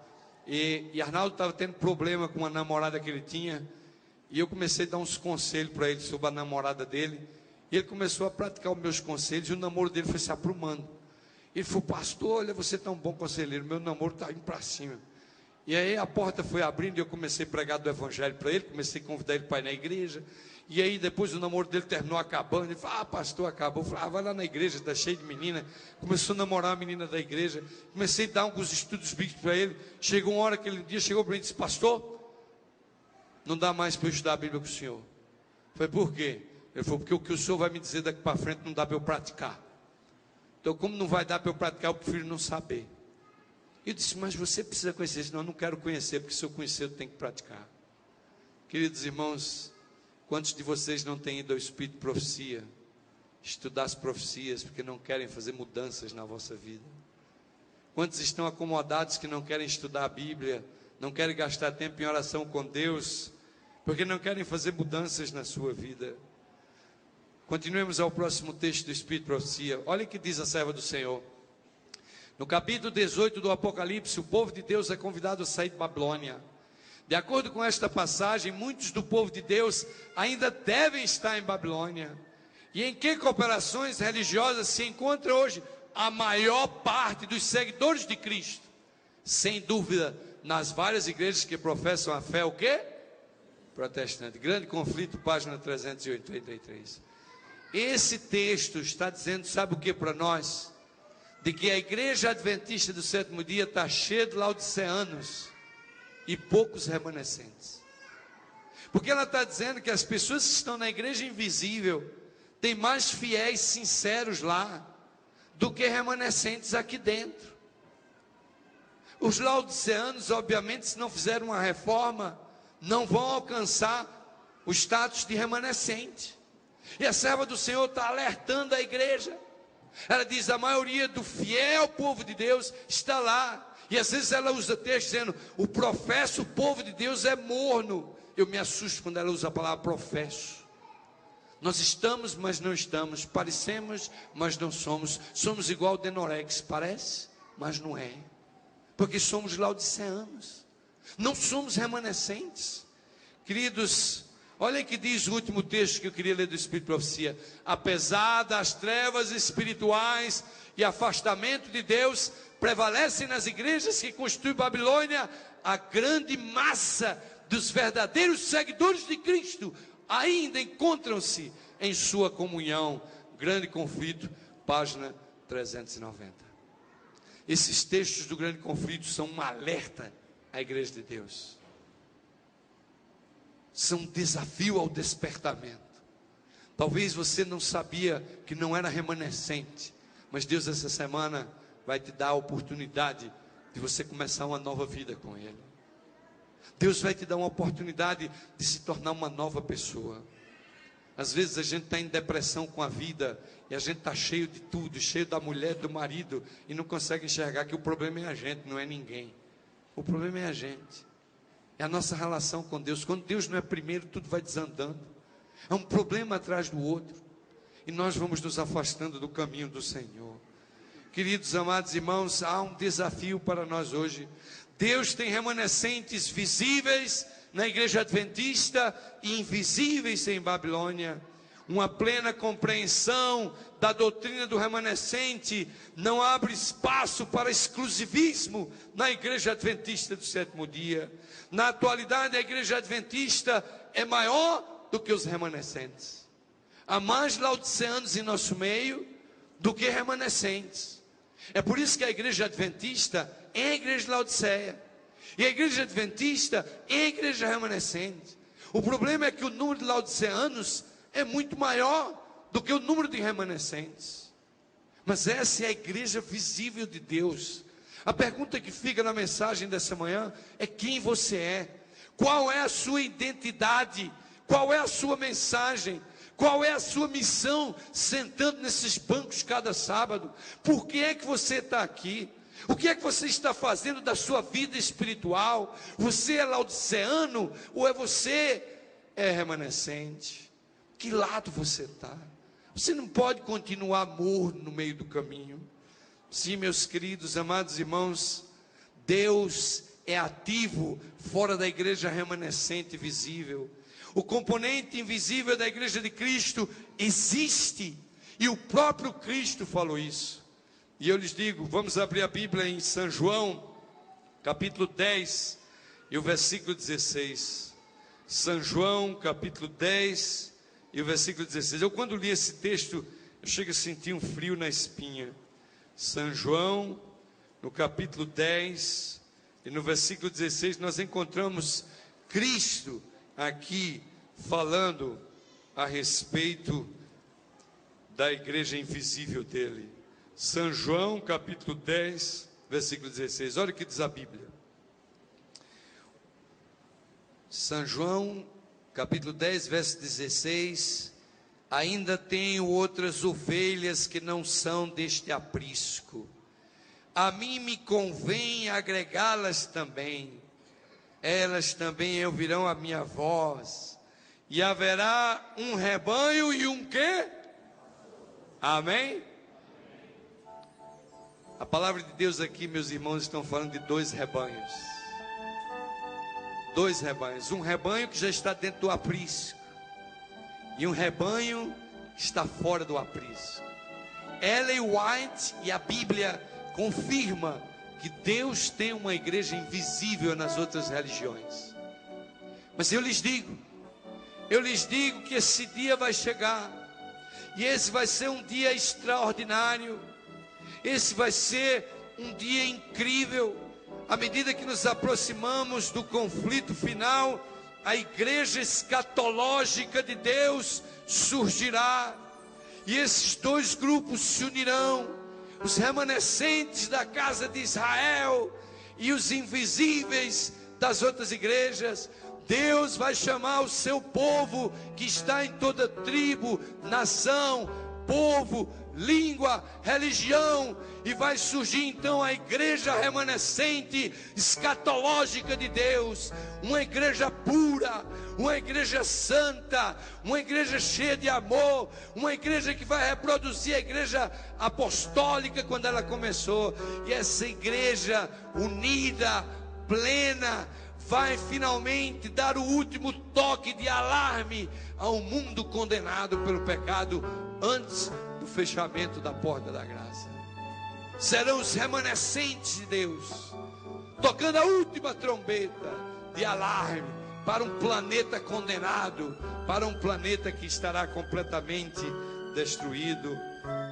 e Arnaldo estava tendo problema com uma namorada que ele tinha, e eu comecei a dar uns conselhos para ele sobre a namorada dele, e ele começou a praticar os meus conselhos, e o namoro dele foi se aprumando. Ele falou: pastor, olha, você é tão bom conselheiro, meu namoro está indo para cima. E aí a porta foi abrindo, e eu comecei a pregar do evangelho para ele, comecei a convidar ele para ir na igreja. E aí depois o namoro dele terminou acabando. Ele falou: pastor, acabou. Eu falei: vai lá na igreja, está cheio de menina. Começou a namorar a menina da igreja. Comecei a dar alguns estudos bíblicos para ele. Chegou uma hora que ele chegou para mim e disse: pastor, não dá mais para eu estudar a Bíblia com o senhor. Eu falei: por quê? Ele falou: porque o que o senhor vai me dizer daqui para frente não dá para eu praticar. Então, como não vai dar para eu praticar, eu prefiro não saber. Eu disse: mas você precisa conhecer. Ele disse: não, eu não quero conhecer, porque se eu conhecer, eu tenho que praticar. Queridos irmãos, quantos de vocês não têm ido ao Espírito de Profecia, estudar as profecias, porque não querem fazer mudanças na vossa vida? Quantos estão acomodados que não querem estudar a Bíblia, não querem gastar tempo em oração com Deus, porque não querem fazer mudanças na sua vida? Continuemos ao próximo texto do Espírito de Profecia. Olha o que diz a serva do Senhor. No capítulo 18 do Apocalipse, o povo de Deus é convidado a sair de Babilônia. De acordo com esta passagem, muitos do povo de Deus ainda devem estar em Babilônia. E em que cooperações religiosas se encontra hoje a maior parte dos seguidores de Cristo? Sem dúvida, nas várias igrejas que professam a fé, o quê? Protestante. Grande Conflito, página 383. Esse texto está dizendo, sabe o que para nós? De que a igreja adventista do sétimo dia está cheia de laodiceanos e poucos remanescentes. Porque ela está dizendo que as pessoas que estão na igreja invisível têm mais fiéis sinceros lá do que remanescentes aqui dentro. Os laodiceanos, obviamente, se não fizerem uma reforma, não vão alcançar o status de remanescente. E a serva do Senhor está alertando a igreja. Ela diz: a maioria do fiel povo de Deus está lá. E às vezes ela usa texto dizendo: o professo, o povo de Deus é morno. Eu me assusto quando ela usa a palavra professo. Nós estamos, mas não estamos. Parecemos, mas não somos. Somos igual Denorex, parece, mas não é. Porque somos laodiceanos. Não somos remanescentes. Queridos, olha o que diz o último texto que eu queria ler do Espírito de Profecia. Apesar das trevas espirituais e afastamento de Deus, prevalecem nas igrejas que constituem Babilônia a grande massa dos verdadeiros seguidores de Cristo. Ainda encontram-se em sua comunhão. Grande Conflito, página 390. Esses textos do Grande Conflito são um alerta à igreja de Deus. São um desafio ao despertamento. Talvez você não sabia que não era remanescente, mas Deus essa semana vai te dar a oportunidade de você começar uma nova vida com Ele. Deus vai te dar uma oportunidade de se tornar uma nova pessoa. Às vezes a gente está em depressão com a vida, e a gente está cheio de tudo, cheio da mulher, do marido, e não consegue enxergar que o problema é a gente, não é ninguém. O problema é a gente. É a nossa relação com Deus. Quando Deus não é primeiro, tudo vai desandando. É um problema atrás do outro. E nós vamos nos afastando do caminho do Senhor. Queridos, amados irmãos, há um desafio para nós hoje. Deus tem remanescentes visíveis na igreja adventista e invisíveis em Babilônia. Uma plena compreensão da doutrina do remanescente não abre espaço para exclusivismo na igreja adventista do sétimo dia. Na atualidade, a igreja adventista é maior do que os remanescentes. Há mais laodiceanos em nosso meio do que remanescentes. É por isso que a igreja adventista é a igreja de Laodiceia, e a igreja adventista é a igreja remanescente. O problema é que o número de laodiceanos é muito maior do que o número de remanescentes. Mas essa é a igreja visível de Deus. A pergunta que fica na mensagem dessa manhã é: quem você é? Qual é a sua identidade? Qual é a sua mensagem? Qual é a sua missão sentando nesses bancos cada sábado? Por que é que você está aqui? O que é que você está fazendo da sua vida espiritual? Você é laodiceano ou você é remanescente? Que lado você está? Você não pode continuar morno no meio do caminho. Sim, meus queridos, amados irmãos, Deus é ativo fora da igreja remanescente visível. O componente invisível da igreja de Cristo existe, e o próprio Cristo falou isso. E eu lhes digo, vamos abrir a Bíblia em São João, capítulo 10, e o versículo 16. São João, capítulo 10, e o versículo 16. Eu, quando li esse texto, eu chego a sentir um frio na espinha. São João, no capítulo 10, e no versículo 16, nós encontramos Cristo aqui falando a respeito da igreja invisível dele. São João, capítulo 10, versículo 16. Olha o que diz a Bíblia. São João, capítulo 10, verso 16. Ainda tenho outras ovelhas que não são deste aprisco. A mim me convém agregá-las também. Elas também ouvirão a minha voz, e haverá um rebanho e um quê? Amém? A palavra de Deus aqui, meus irmãos, estão falando de dois rebanhos. Dois rebanhos. Um rebanho que já está dentro do aprisco, e um rebanho que está fora do aprisco. Ellen White e a Bíblia confirma que Deus tem uma igreja invisível nas outras religiões. Mas eu lhes digo que esse dia vai chegar, e esse vai ser um dia extraordinário. Esse vai ser um dia incrível. À medida que nos aproximamos do conflito final, a igreja escatológica de Deus surgirá, e esses dois grupos se unirão: os remanescentes da casa de Israel e os invisíveis das outras igrejas. Deus vai chamar o seu povo, que está em toda tribo, nação, povo, língua, religião, e vai surgir então a igreja remanescente escatológica de Deus, uma igreja pura, uma igreja santa, uma igreja cheia de amor, uma igreja que vai reproduzir a igreja apostólica quando ela começou. E essa igreja unida, plena, vai finalmente dar o último toque de alarme ao mundo condenado pelo pecado antes do fechamento da porta da graça. Serão os remanescentes de Deus tocando a última trombeta de alarme para um planeta condenado, para um planeta que estará completamente destruído.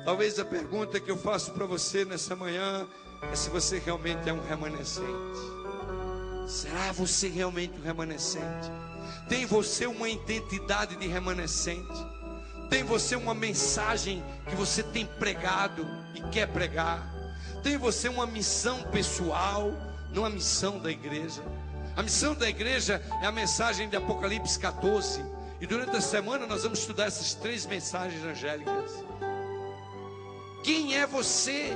Talvez a pergunta que eu faço para você nessa manhã é se você realmente é um remanescente. Será você realmente um remanescente? Tem você uma identidade de remanescente? Tem você uma mensagem que você tem pregado e quer pregar? Tem você uma missão pessoal, não a missão da igreja? A missão da igreja é a mensagem de Apocalipse 14. E durante a semana nós vamos estudar essas 3 mensagens angélicas. Quem é você?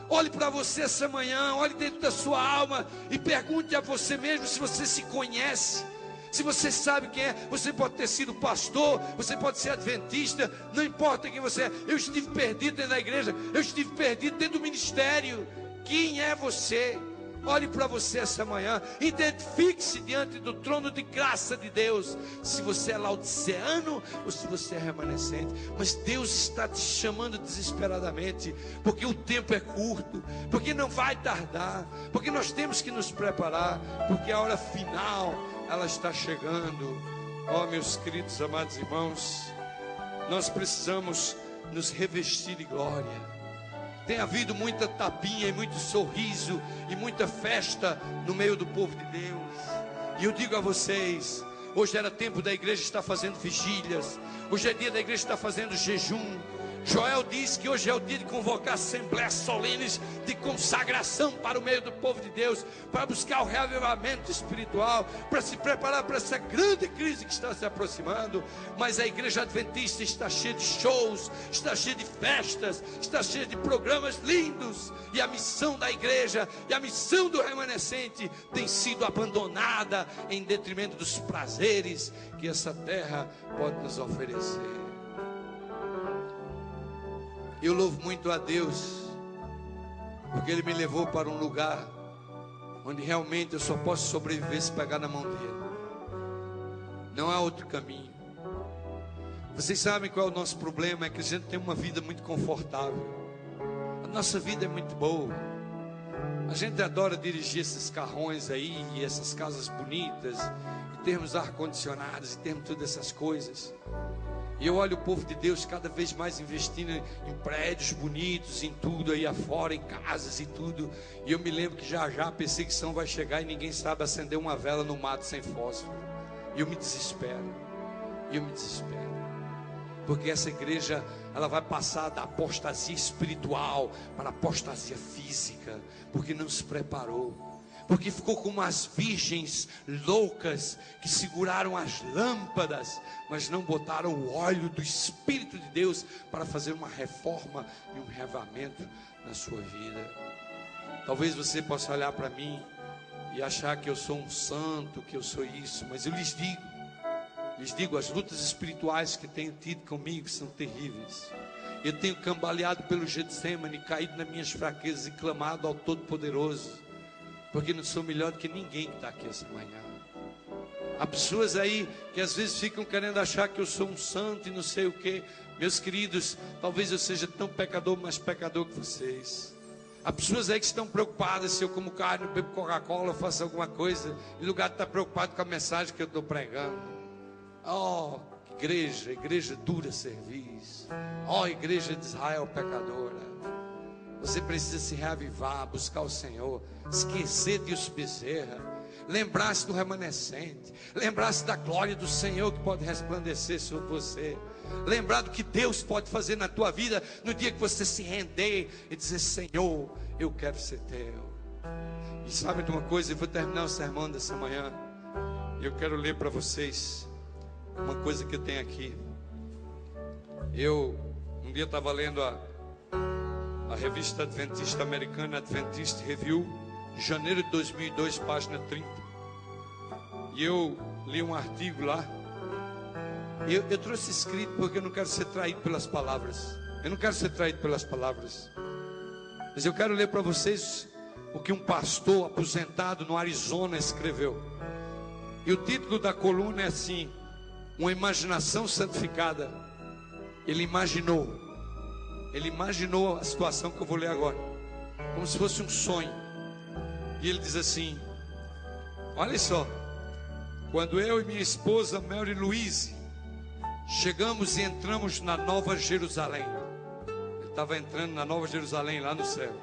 Olhe para você essa manhã, olhe dentro da sua alma e pergunte a você mesmo se você se conhece, se você sabe quem é. Você pode ter sido pastor, você pode ser adventista, não importa quem você é. Eu estive perdido dentro da igreja, eu estive perdido dentro do ministério. Quem é você? Olhe para você essa manhã, identifique-se diante do trono de graça de Deus, se você é laodiceano ou se você é remanescente. Mas Deus está te chamando desesperadamente, porque o tempo é curto, porque não vai tardar, porque nós temos que nos preparar, porque a hora final ela está chegando. Ó, meus queridos amados irmãos, nós precisamos nos revestir de glória. Tem havido muita tapinha e muito sorriso e muita festa no meio do povo de Deus. E eu digo a vocês, hoje era tempo da igreja estar fazendo vigílias, hoje é dia da igreja estar fazendo jejum. Joel diz que hoje é o dia de convocar assembleias solenes de consagração para o meio do povo de Deus, para buscar o reavivamento espiritual, para se preparar para essa grande crise que está se aproximando. Mas a igreja adventista está cheia de shows, está cheia de festas, está cheia de programas lindos, e a missão da igreja e a missão do remanescente tem sido abandonada em detrimento dos prazeres que essa terra pode nos oferecer. Eu louvo muito a Deus, porque Ele me levou para um lugar onde realmente eu só posso sobreviver se pegar na mão dEle. Não há outro caminho. Vocês sabem qual é o nosso problema? É que a gente tem uma vida muito confortável. A nossa vida é muito boa. A gente adora dirigir esses carrões aí, e essas casas bonitas, e termos ar-condicionados, e termos todas essas coisas. E eu olho o povo de Deus cada vez mais investindo em prédios bonitos, em tudo aí afora, em casas e tudo. E eu me lembro que já já a perseguição vai chegar e ninguém sabe acender uma vela no mato sem fósforo. E eu me desespero. Porque essa igreja, ela vai passar da apostasia espiritual para a apostasia física, porque não se preparou. Porque ficou como as virgens loucas que seguraram as lâmpadas, mas não botaram o óleo do Espírito de Deus para fazer uma reforma e um reavivamento na sua vida. Talvez você possa olhar para mim e achar que eu sou um santo, que eu sou isso, mas eu lhes digo, as lutas espirituais que tenho tido comigo são terríveis. Eu tenho cambaleado pelo Getsemane, caído nas minhas fraquezas e clamado ao Todo-Poderoso, porque não sou melhor do que ninguém que está aqui essa manhã. Há pessoas aí que às vezes ficam querendo achar que eu sou um santo e não sei o que. Meus queridos, talvez eu seja tão pecador, mais pecador que vocês. Há pessoas aí que estão preocupadas se eu como carne, bebo Coca-Cola, faço alguma coisa, em lugar de estar preocupado com a mensagem que eu estou pregando. Oh, igreja dura serviço. Oh, igreja de Israel pecadora. Você precisa se reavivar, buscar o Senhor, esquecer de Deus Bezerra, lembrar-se do remanescente, lembrar-se da glória do Senhor que pode resplandecer sobre você, lembrar do que Deus pode fazer na tua vida no dia que você se render e dizer: Senhor, eu quero ser teu. E sabe de uma coisa? Eu vou terminar o sermão dessa manhã e eu quero ler para vocês uma coisa que eu tenho aqui. Eu um dia estava lendo a revista Adventista Americana, Adventist Review, de janeiro de 2002, página 30. E eu li um artigo lá. Eu trouxe escrito porque eu não quero ser traído pelas palavras. Mas eu quero ler para vocês o que um pastor aposentado no Arizona escreveu. E o título da coluna é assim: uma imaginação santificada. Ele imaginou a situação que eu vou ler agora, como se fosse um sonho. E ele diz assim: olha só, quando eu e minha esposa Mary Louise chegamos e entramos na Nova Jerusalém. Ele estava entrando na Nova Jerusalém, lá no céu.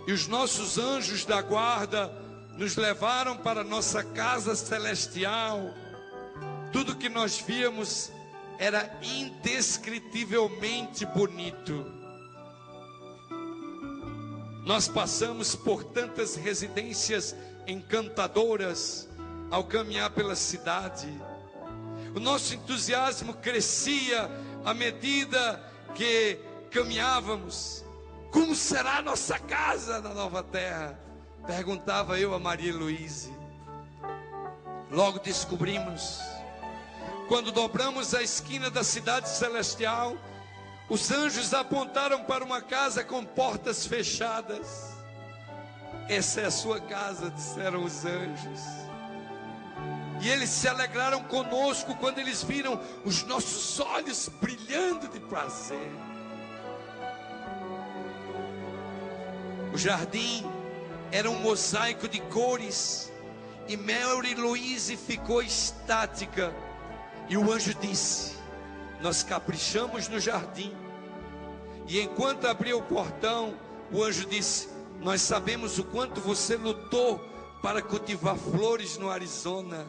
E os nossos anjos da guarda nos levaram para nossa casa celestial. Tudo que nós víamos era indescritivelmente bonito. Nós passamos por tantas residências encantadoras ao caminhar pela cidade. O nosso entusiasmo crescia à medida que caminhávamos. Como será a nossa casa na nova terra? Perguntava eu a Maria Luíse. Logo descobrimos. Quando dobramos a esquina da cidade celestial, os anjos apontaram para uma casa com portas fechadas. Essa é a sua casa, disseram os anjos. E eles se alegraram conosco quando eles viram os nossos olhos brilhando de prazer. O jardim era um mosaico de cores, e Mary Louise ficou estática. E o anjo disse: nós caprichamos no jardim. E enquanto abria o portão, o anjo disse: nós sabemos o quanto você lutou para cultivar flores no Arizona,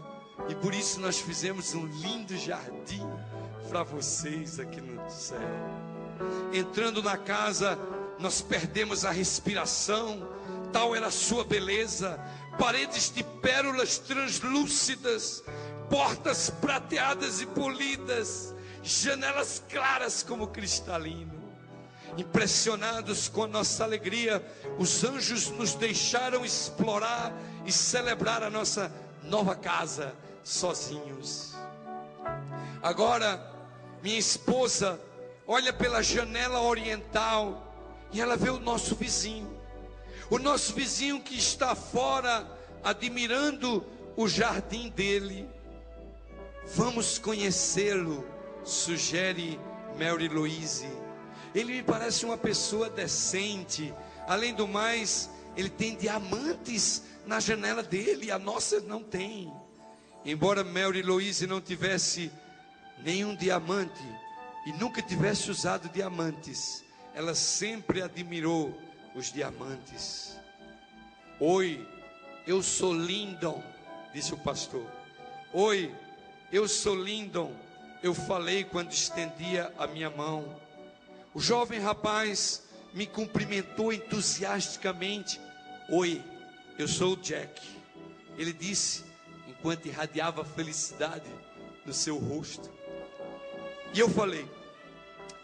e por isso nós fizemos um lindo jardim para vocês aqui no céu. Entrando na casa, nós perdemos a respiração, tal era a sua beleza. Paredes de pérolas translúcidas, portas prateadas e polidas, janelas claras como cristalino. Impressionados com a nossa alegria, os anjos nos deixaram explorar e celebrar a nossa nova casa sozinhos. Agora, minha esposa olha pela janela oriental e ela vê o nosso vizinho que está fora admirando o jardim dele. Vamos conhecê-lo, sugere Mary Louise. Ele me parece uma pessoa decente. Além do mais, ele tem diamantes na janela dele, a nossa não tem. Embora Mary Louise não tivesse nenhum diamante e nunca tivesse usado diamantes, ela sempre admirou os diamantes. Oi, eu sou Lyndon, disse o pastor. Oi, eu sou Lyndon, eu falei quando estendia a minha mão. O jovem rapaz me cumprimentou entusiasticamente. Oi, eu sou o Jack, ele disse, enquanto irradiava felicidade no seu rosto. E eu falei: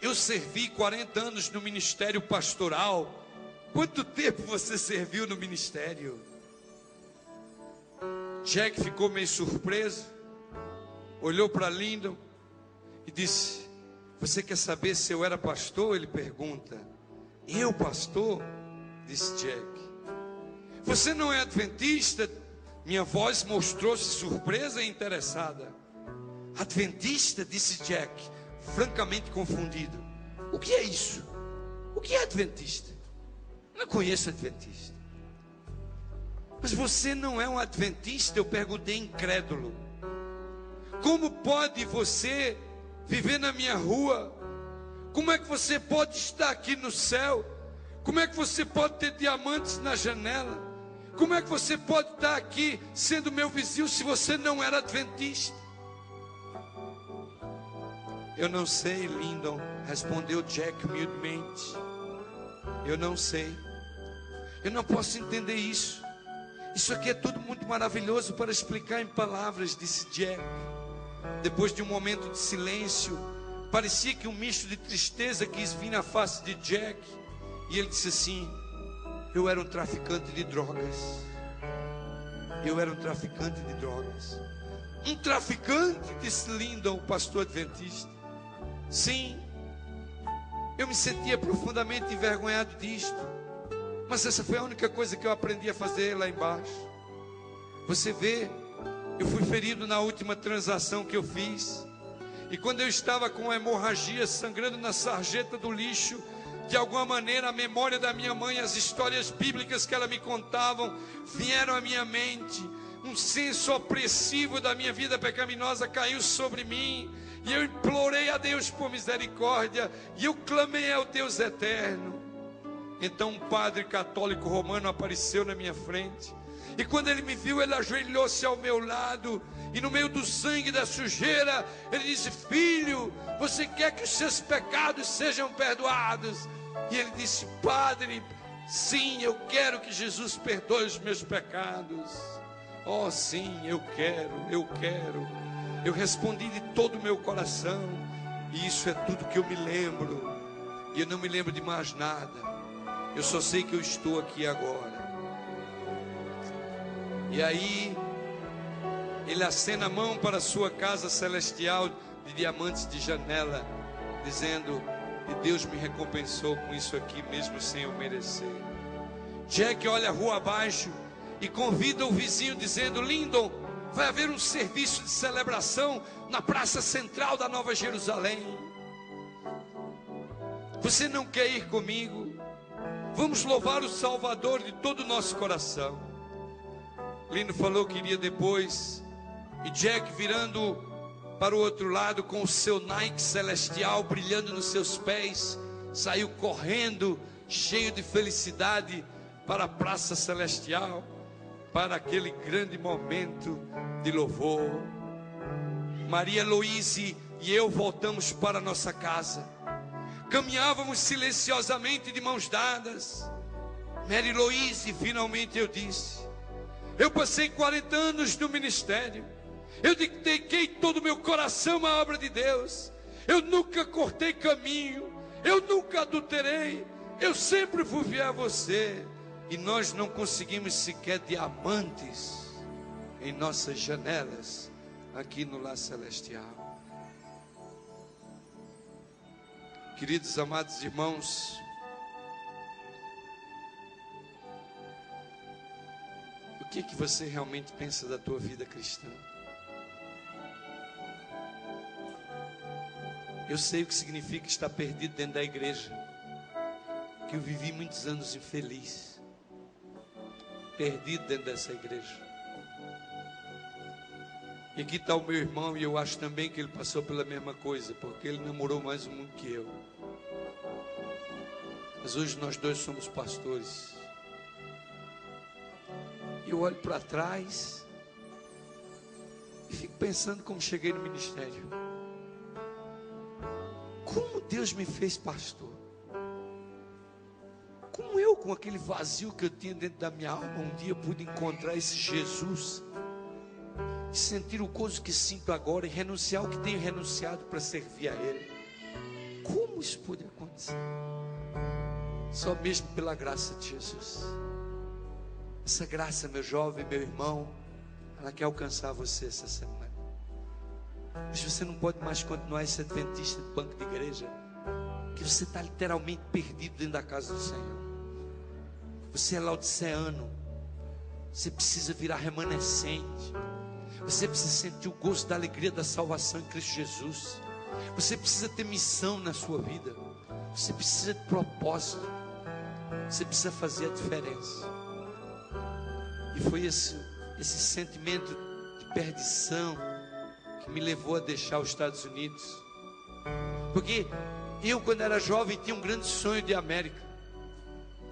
eu servi 40 anos no ministério pastoral. Quanto tempo você serviu no ministério? Jack ficou meio surpreso, olhou para Lyndon e disse: você quer saber se eu era pastor? Ele pergunta. Eu, pastor? Disse Jack. Você não é adventista? Minha voz mostrou-se surpresa e interessada. Adventista? Disse Jack, francamente confundido. O que é isso? O que é adventista? Eu não conheço adventista. Mas você não é um adventista? Eu perguntei incrédulo. Como pode você viver na minha rua? Como é que você pode estar aqui no céu? Como é que você pode ter diamantes na janela? Como é que você pode estar aqui sendo meu vizinho se você não era adventista? Eu não sei, Lyndon, respondeu Jack humildemente. Eu não sei. Eu não posso entender isso. Isso aqui é tudo muito maravilhoso para explicar em palavras, disse Jack. Depois de um momento de silêncio, parecia que um misto de tristeza quis vir na face de Jack. E ele disse assim: eu era um traficante de drogas. Eu era um traficante de drogas. Um traficante? Disse Lyndon, o pastor adventista. Sim, eu me sentia profundamente envergonhado disto, mas essa foi a única coisa que eu aprendi a fazer lá embaixo. Você vê, eu fui ferido na última transação que eu fiz, e quando eu estava com a hemorragia sangrando na sarjeta do lixo, de alguma maneira a memória da minha mãe, as histórias bíblicas que ela me contavam, vieram à minha mente. Um senso opressivo da minha vida pecaminosa caiu sobre mim, e eu implorei a Deus por misericórdia, e eu clamei ao Deus eterno. Então um padre católico romano apareceu na minha frente, e quando ele me viu, ele ajoelhou-se ao meu lado, e no meio do sangue da sujeira, ele disse: filho, você quer que os seus pecados sejam perdoados? E ele disse: padre, sim, eu quero que Jesus perdoe os meus pecados. Oh sim, eu quero. Eu respondi de todo o meu coração, e isso é tudo que eu me lembro, e eu não me lembro de mais nada. Eu só sei que eu estou aqui agora. E aí ele acena a mão para a sua casa celestial de diamantes de janela, dizendo: e Deus me recompensou com isso aqui, mesmo sem eu merecer. Jack olha a rua abaixo e convida o vizinho, dizendo: Lyndon, vai haver um serviço de celebração na praça central da Nova Jerusalém. Você não quer ir comigo? Vamos louvar o Salvador de todo o nosso coração. Lyndon falou que iria depois, e Jack, virando para o outro lado com o seu Nike celestial brilhando nos seus pés, saiu correndo, cheio de felicidade, para a praça celestial, para aquele grande momento de louvor. Maria Heloíse e eu voltamos para nossa casa. Caminhávamos silenciosamente de mãos dadas. Mary Heloíse, finalmente eu disse: eu passei 40 anos no ministério. Eu dediquei todo o meu coração à obra de Deus. Eu nunca cortei caminho. Eu nunca adulterei. Eu sempre fui fiel a você. E nós não conseguimos sequer diamantes em nossas janelas aqui no Lar Celestial. Queridos amados irmãos, o que você realmente pensa da tua vida cristã? Eu sei o que significa estar perdido dentro da igreja, que eu vivi muitos anos infeliz, perdido dentro dessa igreja. E aqui está o meu irmão, e eu acho também que ele passou pela mesma coisa, porque ele namorou mais o mundo que eu. Mas hoje nós dois somos pastores. E eu olho para trás e fico pensando como cheguei no ministério. Como Deus me fez pastor? Como eu, com aquele vazio que eu tinha dentro da minha alma, um dia pude encontrar esse Jesus e sentir o gozo que sinto agora e renunciar ao que tenho renunciado para servir a Ele. Como isso pôde acontecer? Só mesmo pela graça de Jesus. Essa graça, meu jovem, meu irmão, ela quer alcançar você essa semana. Mas você não pode mais continuar esse adventista de banco de igreja, que você está literalmente perdido dentro da casa do Senhor. Você é laodiceano. Você precisa virar remanescente. Você precisa sentir o gosto da alegria da salvação em Cristo Jesus. Você precisa ter missão na sua vida. Você precisa de propósito. Você precisa fazer a diferença. E foi esse sentimento de perdição que me levou a deixar os Estados Unidos. Porque eu, quando era jovem, tinha um grande sonho de América,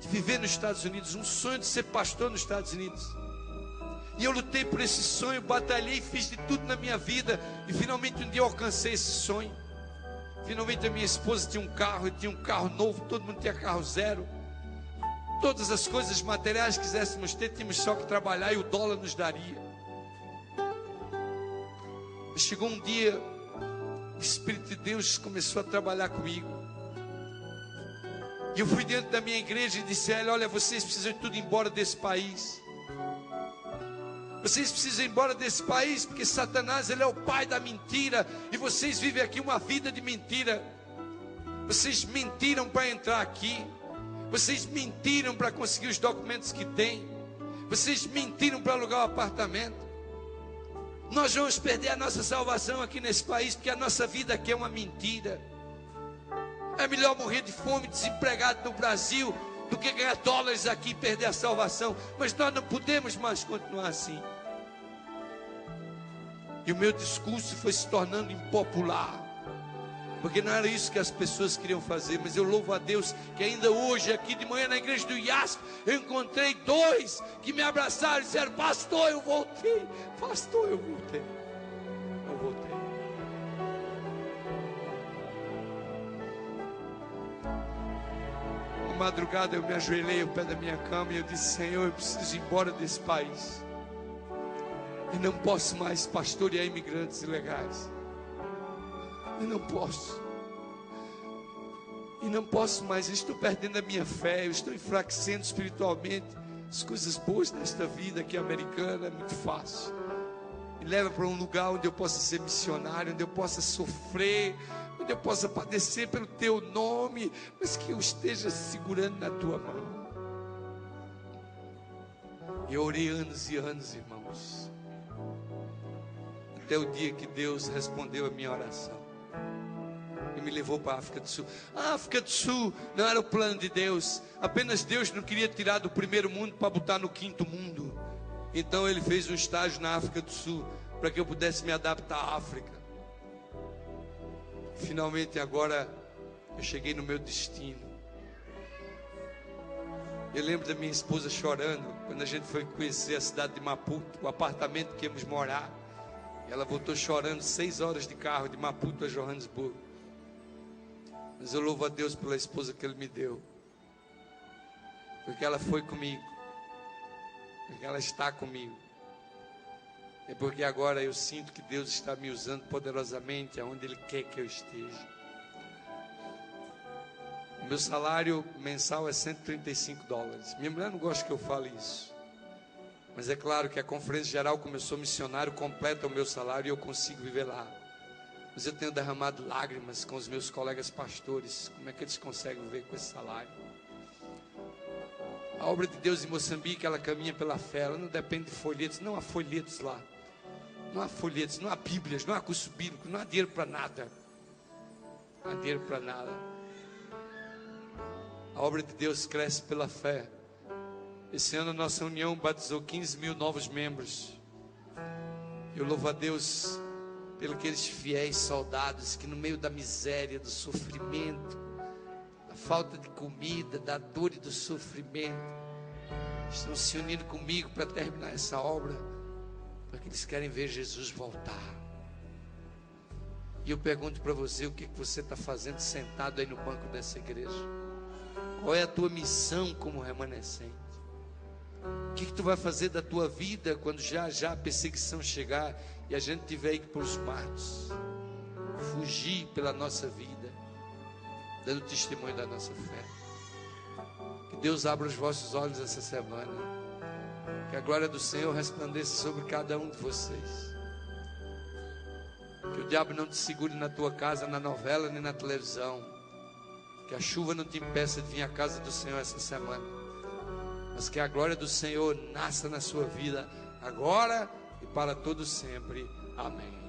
de viver nos Estados Unidos, um sonho de ser pastor nos Estados Unidos. E eu lutei por esse sonho, batalhei, fiz de tudo na minha vida, e finalmente um dia eu alcancei esse sonho. Finalmente a minha esposa tinha um carro, eu tinha um carro novo, todo mundo tinha carro zero. Todas as coisas materiais que quiséssemos ter, tínhamos só que trabalhar e o dólar nos daria. Mas chegou um dia, o Espírito de Deus começou a trabalhar comigo. E eu fui dentro da minha igreja e disse a ela: olha, vocês precisam de tudo ir embora desse país. Vocês precisam ir embora desse país, porque Satanás, ele é o pai da mentira, e vocês vivem aqui uma vida de mentira. Vocês mentiram para entrar aqui. Vocês mentiram para conseguir os documentos que têm. Vocês mentiram para alugar um apartamento. Nós vamos perder a nossa salvação aqui nesse país, porque a nossa vida aqui é uma mentira. É melhor morrer de fome, desempregado no Brasil, do que ganhar dólares aqui e perder a salvação. Mas nós não podemos mais continuar assim. E o meu discurso foi se tornando impopular, porque não era isso que as pessoas queriam fazer. Mas eu louvo a Deus que ainda hoje, aqui de manhã na igreja do IASP, eu encontrei dois que me abraçaram e disseram: pastor, eu voltei. Pastor, eu voltei. Eu voltei. Uma madrugada eu me ajoelhei ao pé da minha cama e eu disse: Senhor, eu preciso ir embora desse país. Eu não posso mais pastorear imigrantes ilegais. Eu não posso. E não posso mais. Eu estou perdendo a minha fé. Eu estou enfraquecendo espiritualmente. As coisas boas desta vida aqui americana é muito fácil. Me leva para um lugar onde eu possa ser missionário, onde eu possa sofrer, onde eu possa padecer pelo teu nome, mas que eu esteja segurando na tua mão. E eu orei anos e anos, irmãos, até o dia que Deus respondeu a minha oração e me levou para a África do Sul. A África do Sul não era o plano de Deus. Apenas Deus não queria tirar do primeiro mundo para botar no quinto mundo. Então Ele fez um estágio na África do Sul para que eu pudesse me adaptar à África. Finalmente agora eu cheguei no meu destino. Eu lembro da minha esposa chorando quando a gente foi conhecer a cidade de Maputo, o apartamento que íamos morar. Ela voltou chorando 6 horas de carro de Maputo a Johannesburgo. Mas eu louvo a Deus pela esposa que Ele me deu, porque ela foi comigo, porque ela está comigo. É porque agora eu sinto que Deus está me usando poderosamente aonde Ele quer que eu esteja. O meu salário mensal é $135. Minha mulher não gosta que eu fale isso, mas é claro que a conferência geral, como eu sou missionário, completa o meu salário e eu consigo viver lá. Mas eu tenho derramado lágrimas com os meus colegas pastores. Como é que eles conseguem viver com esse salário? A obra de Deus em Moçambique, ela caminha pela fé. Ela não depende de folhetos. Não há folhetos lá. Não há folhetos, não há bíblias, não há curso bíblico, não há dinheiro para nada. Não há dinheiro para nada. A obra de Deus cresce pela fé. Esse ano a nossa união batizou 15 mil novos membros. Eu louvo a Deus pelos aqueles fiéis soldados que no meio da miséria, do sofrimento, da falta de comida, da dor e do sofrimento, estão se unindo comigo para terminar essa obra, porque eles querem ver Jesus voltar. E eu pergunto para você, o que você está fazendo sentado aí no banco dessa igreja? Qual é a tua missão como remanescente? O que tu vai fazer da tua vida quando já a perseguição chegar e a gente tiver que ir para os matos, fugir pela nossa vida, dando testemunho da nossa fé? Que Deus abra os vossos olhos essa semana, que a glória do Senhor resplandeça sobre cada um de vocês, que o diabo não te segure na tua casa, na novela nem na televisão, que a chuva não te impeça de vir à casa do Senhor essa semana, mas que a glória do Senhor nasça na sua vida agora e para todo sempre. Amém.